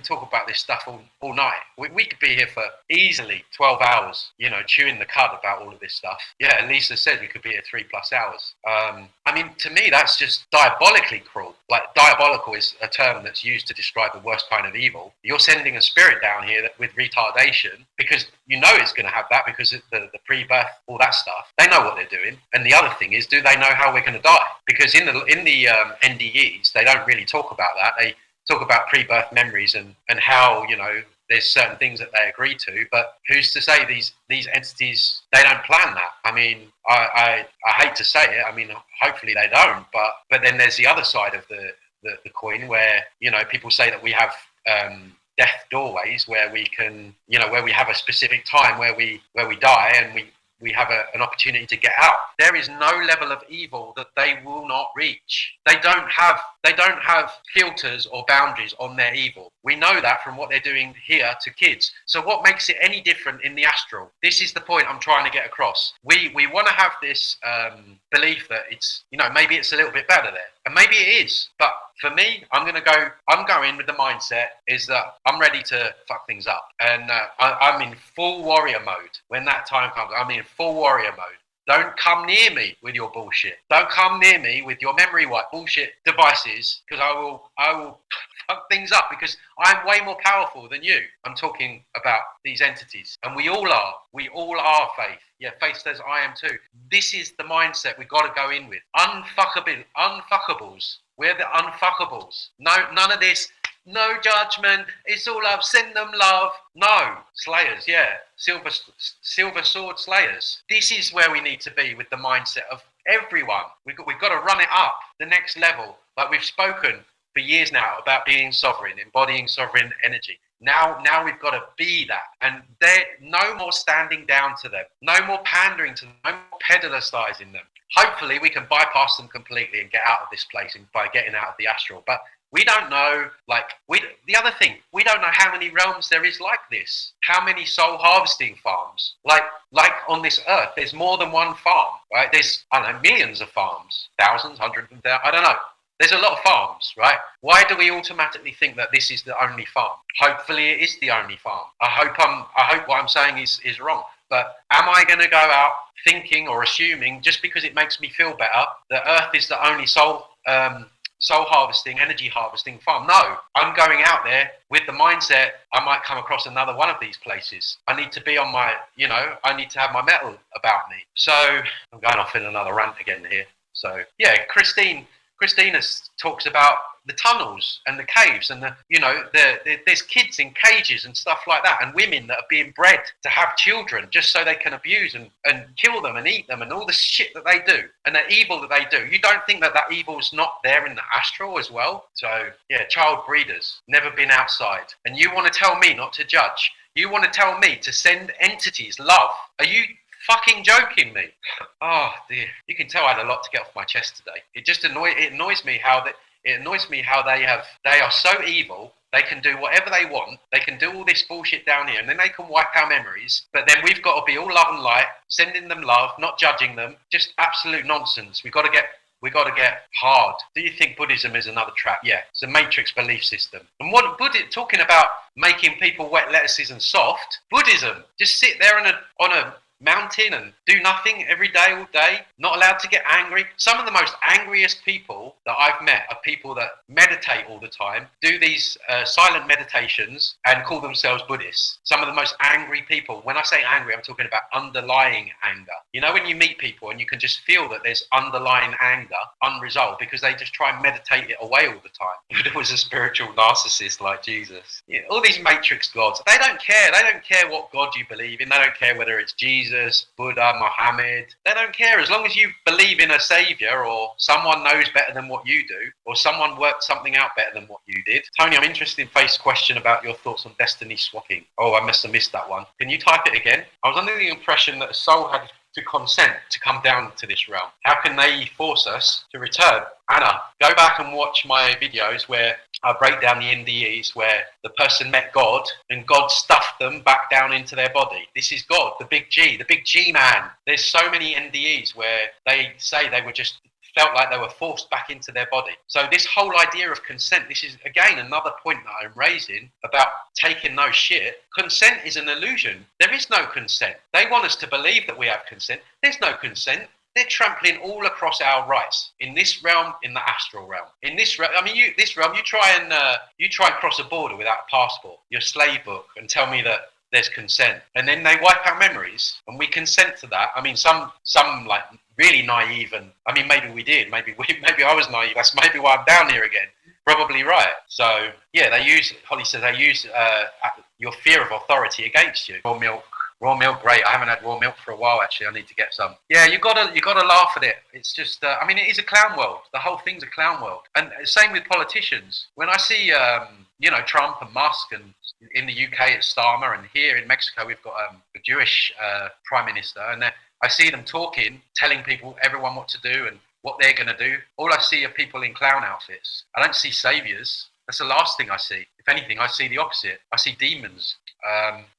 Speaker 2: talk about this stuff all night. We could be here for easily 12 hours, you know, chewing the cud about all of this stuff. Yeah, Lisa said we could be here 3+ hours. I mean, to me, that's just diabolically cruel. Like, diabolical is a term that's used to describe the worst kind of evil. You're sending a spirit down here with retardation because you know it's going to have that, because the pre-birth, all that stuff. They know what they're doing. And the other thing is, do they know how we're going to die? Because in the NDEs, they don't really talk about that. They talk about pre-birth memories and how, you know, there's certain things that they agree to, but who's to say these entities, they don't plan that? I mean, I hate to say it. I mean, hopefully they don't, but then there's the other side of the coin where, you know, people say that we have death doorways where we can, you know, where we have a specific time where we die and we have an opportunity to get out. There is no level of evil that they will not reach. They don't have filters or boundaries on their evil. We know that from what they're doing here to kids. So what makes it any different in the astral? This is the point I'm trying to get across. We want to have this belief that it's, you know, maybe it's a little bit better there. And maybe it is. But for me, I'm going with the mindset is that I'm ready to fuck things up. And I'm in full warrior mode. When that time comes, I'm in full warrior mode. Don't come near me with your bullshit. Don't come near me with your memory wipe bullshit devices, because I will fuck things up, because I'm way more powerful than you. I'm talking about these entities. And we all are. We all are, Faith. Yeah, Faith says I am too. This is the mindset we've got to go in with. Unfuckables. We're the unfuckables. No, none of this. No judgment. It's all love. Send them love. No. Slayers, yeah. Silver sword slayers. This is where we need to be with the mindset of everyone. We've got to run it up the next level. Like we've spoken for years now about being sovereign, embodying sovereign energy. Now we've got to be that. And there, no more standing down to them. No more pandering to them. No more pedalistising them. Hopefully we can bypass them completely and get out of this place by getting out of the astral. But we don't know, the other thing, we don't know how many realms there is like this. How many soul harvesting farms? Like on this earth, there's more than one farm, right? There's, I don't know, millions of farms, thousands, hundreds of thousands, I don't know. There's a lot of farms, right? Why do we automatically think that this is the only farm? Hopefully it is the only farm. I hope what I'm saying is wrong. But am I going to go out thinking or assuming, just because it makes me feel better, that Earth is the only soul harvesting, energy harvesting farm? No, I'm going out there with the mindset I might come across another one of these places. I need to be on my, I need to have my metal about me. So I'm going off in another rant again here. So yeah, Christina talks about the tunnels and the caves and there's kids in cages and stuff like that, and women that are being bred to have children just so they can abuse and kill them and eat them and all the shit that they do and the evil that they do. You don't think that evil is not there in the astral as well? So yeah, child breeders, never been outside. And you want to tell me not to judge? You want to tell me to send entities love? Are you fucking joking me? Oh dear, you can tell I had a lot to get off my chest today. It annoys me how they are so evil. They can do whatever they want. They can do all this bullshit down here, and then they can wipe our memories. But then we've got to be all love and light, sending them love, not judging them. Just absolute nonsense. We got to get hard. Do you think Buddhism is another trap? Yeah, it's a matrix belief system. And what talking about making people wet lettuces and soft? Buddhism, just sit there on a mountain and do nothing every day, all day, not allowed to get angry. Some of the most angriest people that I've met are people that meditate all the time, do these silent meditations and call themselves Buddhists. Some of the most angry people, when I say angry, I'm talking about underlying anger. You know, when you meet people and you can just feel that there's underlying anger unresolved because they just try and meditate it away all the time. If it was a spiritual narcissist like Jesus. Yeah, all these matrix gods, they don't care. They don't care what God you believe in. They don't care whether it's Jesus, Buddha, Muhammad. They don't care as long as you believe in a savior or someone knows better than what you do or someone worked something out better than what you did. Tony, I'm interested in Faith's question about your thoughts on destiny swapping. Oh, I must have missed that one. Can you type it again? I was under the impression that a soul had to consent to come down to this realm. How can they force us to return? Anna, go back and watch my videos where I break down the NDEs where the person met God and God stuffed them back down into their body. This is God, the big G man. There's so many NDEs where they say they were just felt like they were forced back into their body. So this whole idea of consent, this is again another point that I'm raising about taking no shit. Consent is an illusion. There is no consent. They want us to believe that we have consent. There's no consent. They're trampling all across our rights in this realm, in the astral realm. In this realm, you try and cross a border without a passport, your slave book, and tell me that there's consent, and then they wipe our memories, and we consent to that. I mean, some like really naive, and I mean, maybe we did, maybe I was naive. That's maybe why I'm down here again. Probably right. So yeah, Holly says they use your fear of authority against you. Raw milk, great. I haven't had raw milk for a while, actually. I need to get some. Yeah, you gotta laugh at it. It's just, it is a clown world. The whole thing's a clown world. And same with politicians. When I see, Trump and Musk, and in the UK it's Starmer, and here in Mexico we've got a Jewish prime minister, and I see them talking, telling everyone what to do and what they're going to do. All I see are people in clown outfits. I don't see saviors. That's the last thing I see. If anything, I see the opposite. I see demons.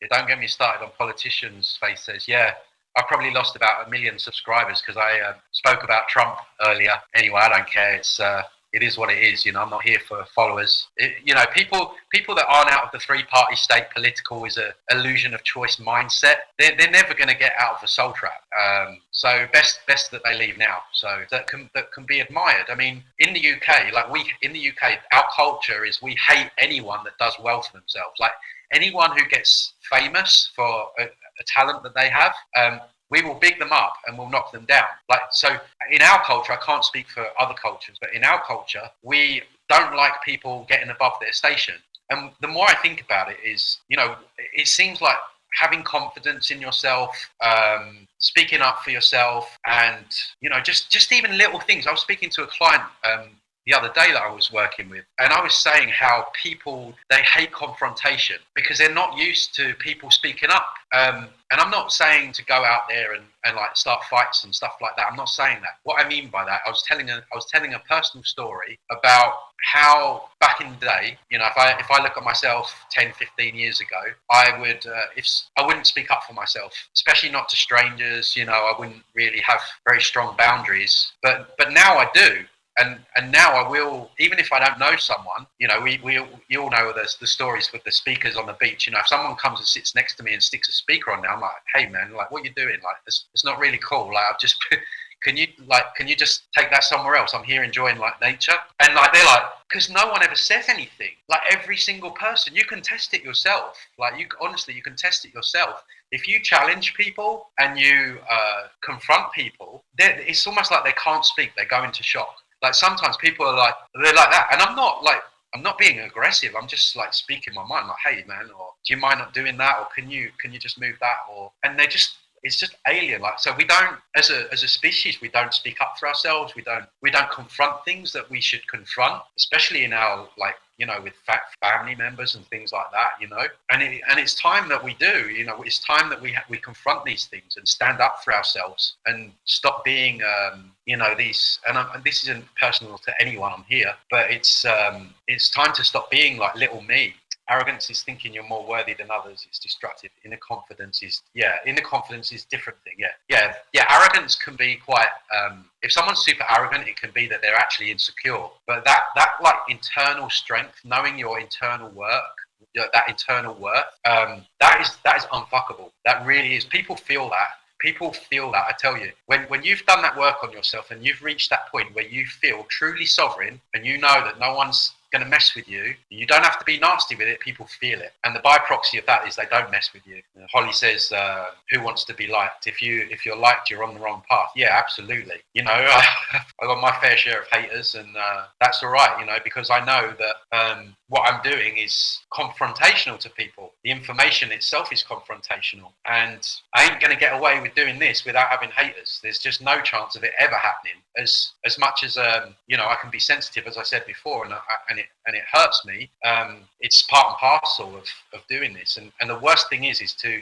Speaker 2: Don't get me started on politicians. Faith says, yeah, I probably lost about 1 million subscribers because I spoke about Trump earlier. Anyway, I don't care. It is what it is. I'm not here for followers. People that aren't out of the three-party state political is a illusion of choice mindset. They're never going to get out of the soul trap. So best that they leave now. So that can be admired. I mean, in the UK, our culture is we hate anyone that does well for themselves. Like anyone who gets famous for a talent that they have. We will big them up and we'll knock them down. So in our culture, I can't speak for other cultures, but in our culture, we don't like people getting above their station. And the more I think about it is, it seems like having confidence in yourself, speaking up for yourself, and, just even little things. I was speaking to a client the other day that I was working with, and I was saying how people, they hate confrontation because they're not used to people speaking up. And I'm not saying to go out there and start fights and stuff like that. I'm not saying that. What I mean by that, I was telling a personal story about how back in the day, if I look at myself 10, 15 years ago, I wouldn't speak up for myself, especially not to strangers. I wouldn't really have very strong boundaries, but now I do. And now I will, even if I don't know someone, you all know the stories with the speakers on the beach. If someone comes and sits next to me and sticks a speaker on there, I'm like, hey man, what you doing? It's not really cool. I've just, can you just take that somewhere else? I'm here enjoying nature. And they're like, because no one ever says anything. Every single person, you can test it yourself. You can test it yourself. If you challenge people and you confront people, it's almost like they can't speak. They go into shock. Sometimes people are they're like that, and I'm not being aggressive. I'm just speaking my mind, hey man, or do you mind not doing that, or can you just move that, and they just it's just alien. Like, so we don't, as a species, we don't speak up for ourselves. We don't confront things that we should confront, especially in our, like, you know, with family members and things like that, you know. And it's time that we do, you know. It's time that we confront these things and stand up for ourselves and stop being, you know, these. And this isn't personal to anyone on here, but it's time to stop being like little me. Arrogance is thinking you're more worthy than others. It's destructive. Inner confidence is different thing. Yeah. Arrogance can be quite. If someone's super arrogant, it can be that they're actually insecure. But that like internal strength, knowing your internal work, that internal worth, that is unfuckable. That really is. People feel that. People feel that. I tell you, when you've done that work on yourself and you've reached that point where you feel truly sovereign and you know that no one's going to mess with you, you don't have to be nasty with it. People feel it, and the by proxy of that is they don't mess with you. Holly says, "Who wants to be liked? If you're liked, you're on the wrong path." Yeah, absolutely. You know, I got my fair share of haters, and that's all right. You know, because I know that what I'm doing is confrontational to people. The information itself is confrontational, and I ain't going to get away with doing this without having haters. There's just no chance of it ever happening. As much as you know, I can be sensitive, as I said before, and it hurts me. It's part and parcel of doing this. And the worst thing is to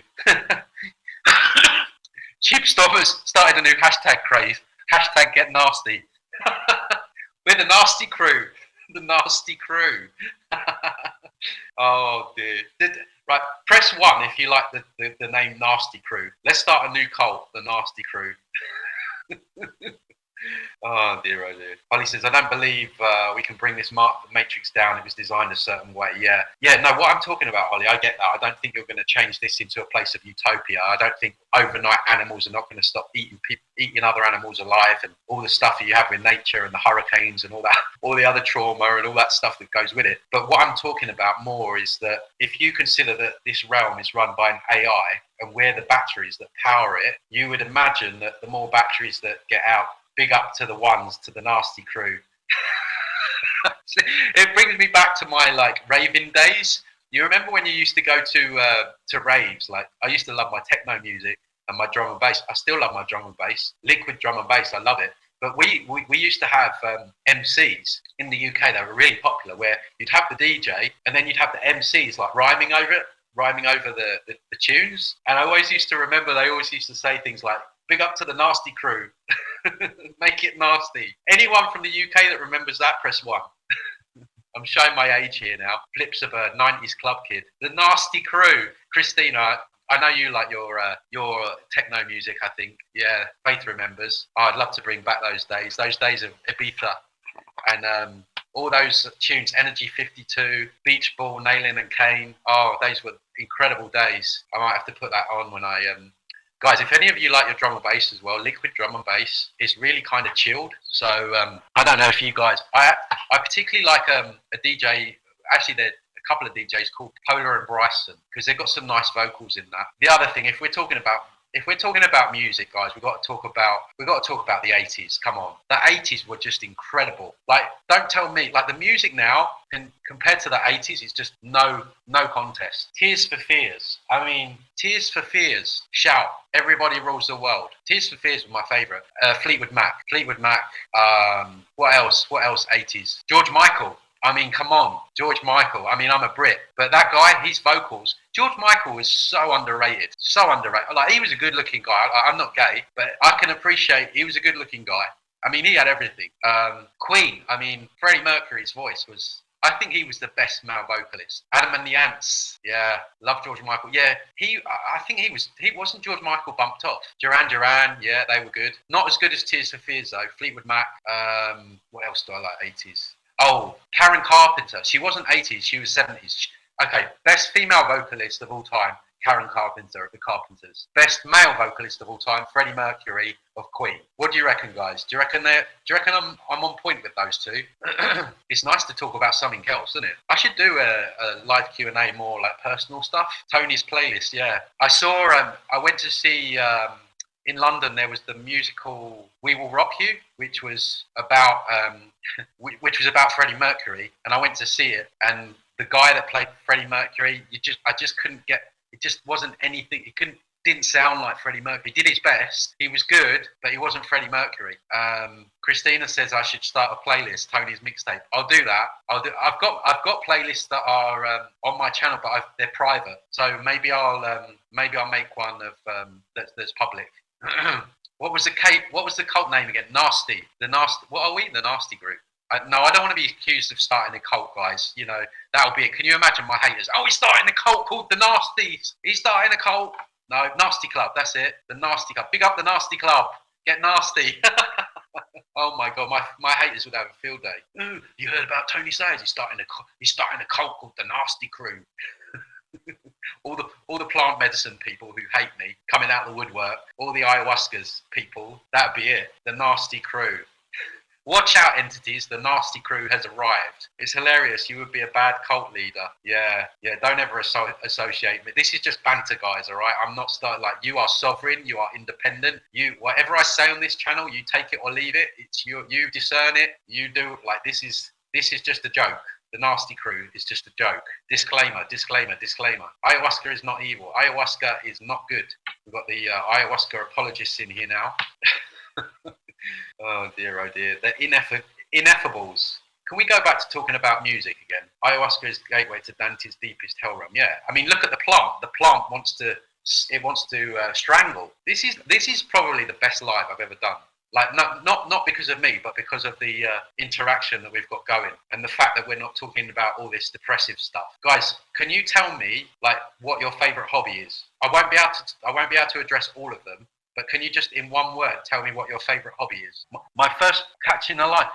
Speaker 2: Chip Stoppers started a new hashtag craze. Hashtag get nasty. We're the nasty crew. The nasty crew. Oh dear. Right, press 1 if you like the name Nasty Crew. Let's start a new cult, the Nasty Crew. Oh dear, oh dear. Holly says, I don't believe we can bring this matrix down. It was designed a certain way. Yeah. No, what I'm talking about, Holly, I get that. I don't think you're going to change this into a place of utopia. I don't think overnight animals are not going to stop eating other animals alive, and all the stuff that you have with nature and the hurricanes and all that, all the other trauma and all that stuff that goes with it. But what I'm talking about more is that if you consider that this realm is run by an AI and we're the batteries that power it, you would imagine that the more batteries that get out, big up to the ones, to the Nasty Crew. It brings me back to my like raving days. You remember when you used to go to raves? Like, I used to love my techno music and my drum and bass. I still love my drum and bass, liquid drum and bass. I love it. But we used to have MCs in the UK that were really popular, where you'd have the DJ and then you'd have the MCs like rhyming over the tunes. And I always used to remember they always used to say things like, big up to the Nasty Crew. Make it nasty. Anyone from the UK that remembers that, press 1. I'm showing my age here now. Flips of a 90s club kid. The Nasty Crew. Christina, I know you like your techno music, I think. Yeah, Faith remembers. Oh, I'd love to bring back those days of Ibiza. And all those tunes, Energy 52, Beach Ball, Nailin' and Kane. Oh, those were incredible days. I might have to put that on when I... Guys, if any of you like your drum and bass as well, liquid drum and bass is really kind of chilled. So I don't know if you guys... I particularly like a DJ... Actually, there are a couple of DJs called Polar and Bryson, because they've got some nice vocals in that. The other thing, if we're talking about music, guys, we've got to talk about the 80s. Come on. The 80s were just incredible. Like, don't tell me, like, the music now compared to the 80s is just no contest. Tears for Fears. I mean, Tears for Fears. Shout. Everybody Rules the World. Tears for Fears was my favourite. Fleetwood Mac. What else? 80s? George Michael. I mean, come on. George Michael. I mean, I'm a Brit. But that guy, his vocals, George Michael was so underrated. So underrated. Like, he was a good-looking guy. I'm not gay, but I can appreciate he was a good-looking guy. I mean, he had everything. Queen. I mean, Freddie Mercury's voice was... I think he was the best male vocalist. Adam and the Ants. Yeah, love George Michael. Yeah, I think he wasn't George Michael bumped off. Duran Duran. Yeah, they were good. Not as good as Tears for Fears though. Fleetwood Mac. What else do I like? 80s. Oh, Karen Carpenter. She wasn't 80s. She was 70s. Okay, best female vocalist of all time. Karen Carpenter of the Carpenters. Best male vocalist of all time, Freddie Mercury of Queen. What do you reckon, guys? Do you reckon I'm on point with those two? It's nice to talk about something else, isn't it? I should do a live Q&A, more like personal stuff. Tony's playlist, yeah. I went to see in London. There was the musical We Will Rock You, which was about Freddie Mercury, and I went to see it. And the guy that played Freddie Mercury, I just couldn't get. It just wasn't anything. didn't sound like Freddie Mercury. He did his best. He was good, but he wasn't Freddie Mercury. Christina says I should start a playlist, Tony's mixtape. I'll do that. I've got playlists that are on my channel, but they're private. So maybe I'll make one of that's public. What was the cult name again? Nasty. The Nasty. What are we? The Nasty Group. No, I don't want to be accused of starting a cult, guys. You know, that'll be it. Can you imagine my haters? Oh, he's starting a cult called the Nasties. He's starting a cult. No, Nasty Club. That's it. The Nasty Club. Big up the Nasty Club. Get nasty. Oh my God, my haters would have a field day. Ooh, you heard about Tony Sayers? He's starting a cult called the Nasty Crew. all the plant medicine people who hate me coming out of the woodwork. All the ayahuasca's people. That'd be it. The Nasty Crew. Watch out, entities. The Nasty Crew has arrived. It's hilarious. You would be a bad cult leader. Yeah. Don't ever associate me. This is just banter, guys. All right. I'm not starting like you are sovereign. You are independent. Whatever I say on this channel, you take it or leave it. It's you. You discern it. You do. Like this is just a joke. The Nasty Crew is just a joke. Disclaimer. Ayahuasca is not evil. Ayahuasca is not good. We've got the ayahuasca apologists in here now. Oh dear. The ineffables. Can we go back to talking about music again? Ayahuasca is the gateway to Dante's deepest hell realm. Yeah. I mean, look at the plant. The plant wants to strangle. This is probably the best live I've ever done. Like not because of me, but because of the interaction that we've got going, and the fact that we're not talking about all this depressive stuff. Guys, can you tell me like what your favourite hobby is? I won't be able to address all of them. But can you just, in one word, tell me what your favourite hobby is? My first catching a line.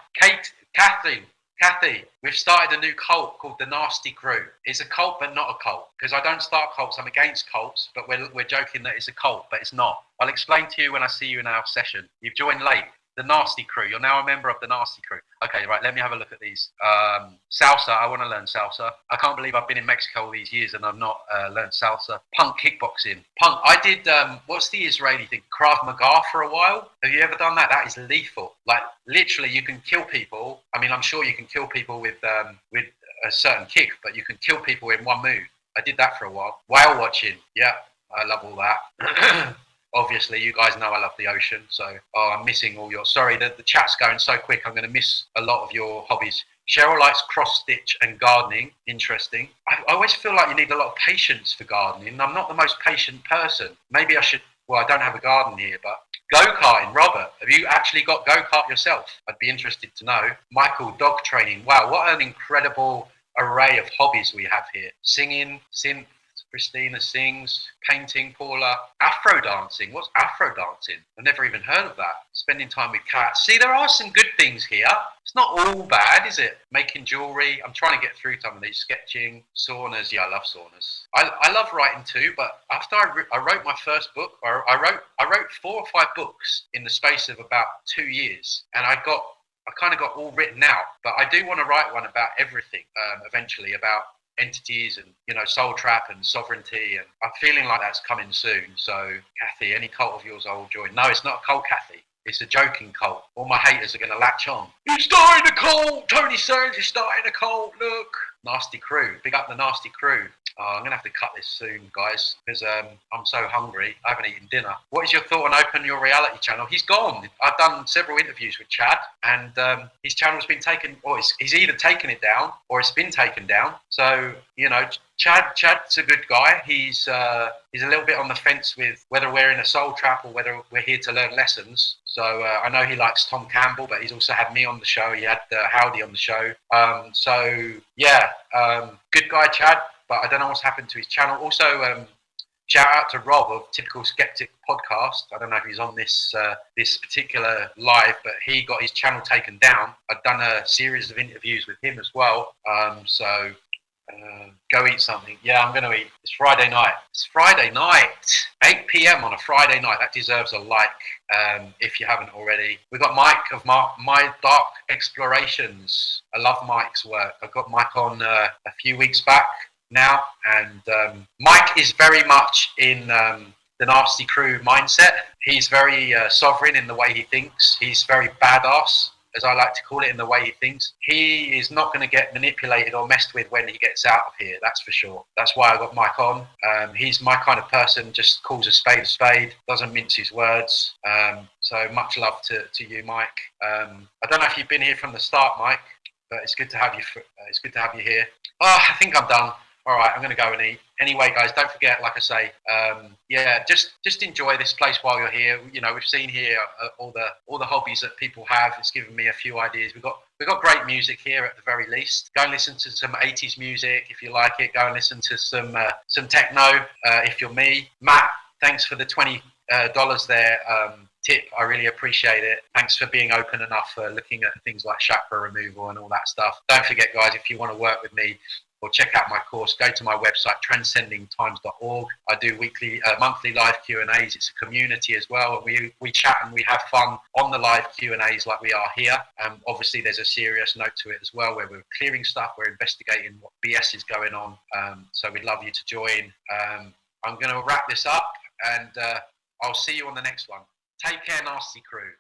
Speaker 2: Kathy, we've started a new cult called the Nasty Crew. It's a cult, but not a cult. Because I don't start cults. I'm against cults, but we're joking that it's a cult, but it's not. I'll explain to you when I see you in our session. You've joined late. The Nasty Crew. You're now a member of the Nasty Crew. Okay, right. Let me have a look at these. Salsa. I want to learn salsa. I can't believe I've been in Mexico all these years and I've not learned salsa. Punk kickboxing. Punk. I did. What's the Israeli thing? Krav Maga for a while. Have you ever done that? That is lethal. Like literally, you can kill people. I mean, I'm sure you can kill people with a certain kick, but you can kill people in one move. I did that for a while. Whale watching. Yeah, I love all that. Obviously, you guys know I love the ocean, so I'm missing all your... Sorry, the chat's going so quick, I'm going to miss a lot of your hobbies. Cheryl likes cross-stitch and gardening. Interesting. I always feel like you need a lot of patience for gardening. I'm not the most patient person. Maybe I should... Well, I don't have a garden here, but... Go-karting, Robert. Have you actually got go-kart yourself? I'd be interested to know. Michael, dog training. Wow, what an incredible array of hobbies we have here. Singing, synth. Christina sings, painting, Paula, Afro dancing. What's Afro dancing? I've never even heard of that. Spending time with cats. See, there are some good things here. It's not all bad, is it? Making jewellery. I'm trying to get through some of these. Sketching, saunas. Yeah, I love saunas. I love writing too, but after I wrote my first book, I wrote 4 or 5 books in the space of about 2 years, and I kind of got all written out. But I do want to write one about everything eventually, about entities and, you know, soul trap and sovereignty, and I'm feeling like that's coming soon. So Kathy, any cult of yours I will join. No, it's not a cult, Kathy. It's a joking cult. All my haters are going to latch on. He's starting a cult. Tony Sayers is starting a cult. Look. Nasty Crew. Big up the Nasty Crew. I'm going to have to cut this soon, guys, because I'm so hungry. I haven't eaten dinner. What is your thought on Open Your Reality channel? He's gone. I've done several interviews with Chad, and his channel's been taken, or he's either taken it down or it's been taken down. So, you know, Chad's a good guy. He's a little bit on the fence with whether we're in a soul trap or whether we're here to learn lessons. So I know he likes Tom Campbell, but he's also had me on the show. He had Howdy on the show. So, yeah, good guy, Chad. But I don't know what's happened to his channel. Also, shout out to Rob of Typical Skeptic Podcast. I don't know if he's on this particular live, but he got his channel taken down. I've done a series of interviews with him as well. So go eat something. Yeah, I'm going to eat. It's Friday night. 8 p.m. on a Friday night. That deserves a like if you haven't already. We've got Mike of My Dark Explorations. I love Mike's work. I got Mike on a few weeks back now, and Mike is very much in the Nasty Crew mindset. He's very sovereign in the way he thinks. He's very badass. as I like to call it, in the way he thinks. He is not going to get manipulated or messed with when he gets out of here, that's for sure. That's why I got Mike on. He's my kind of person, just calls a spade, doesn't mince his words. So much love to you, Mike. I don't know if you've been here from the start, Mike, but it's good to have you. It's good to have you here. Oh, I think I'm done. All right, I'm going to go and eat. Anyway, guys, don't forget, like I say, just enjoy this place while you're here. You know, we've seen here all the hobbies that people have. It's given me a few ideas. We've got great music here at the very least. Go and listen to some 80s music if you like it. Go and listen to some techno if you're me. Matt, thanks for the $20 there. Tip, I really appreciate it. Thanks for being open enough for looking at things like chakra removal and all that stuff. Don't forget, guys, if you want to work with me or check out my course, go to my website, transcendingtimes.org. I do monthly live Q&As. It's a community as well. We chat and we have fun on the live Q&As like we are here. Obviously, there's a serious note to it as well, where we're clearing stuff, we're investigating what BS is going on. So we'd love you to join. I'm going to wrap this up, and I'll see you on the next one. Take care, nasty crew.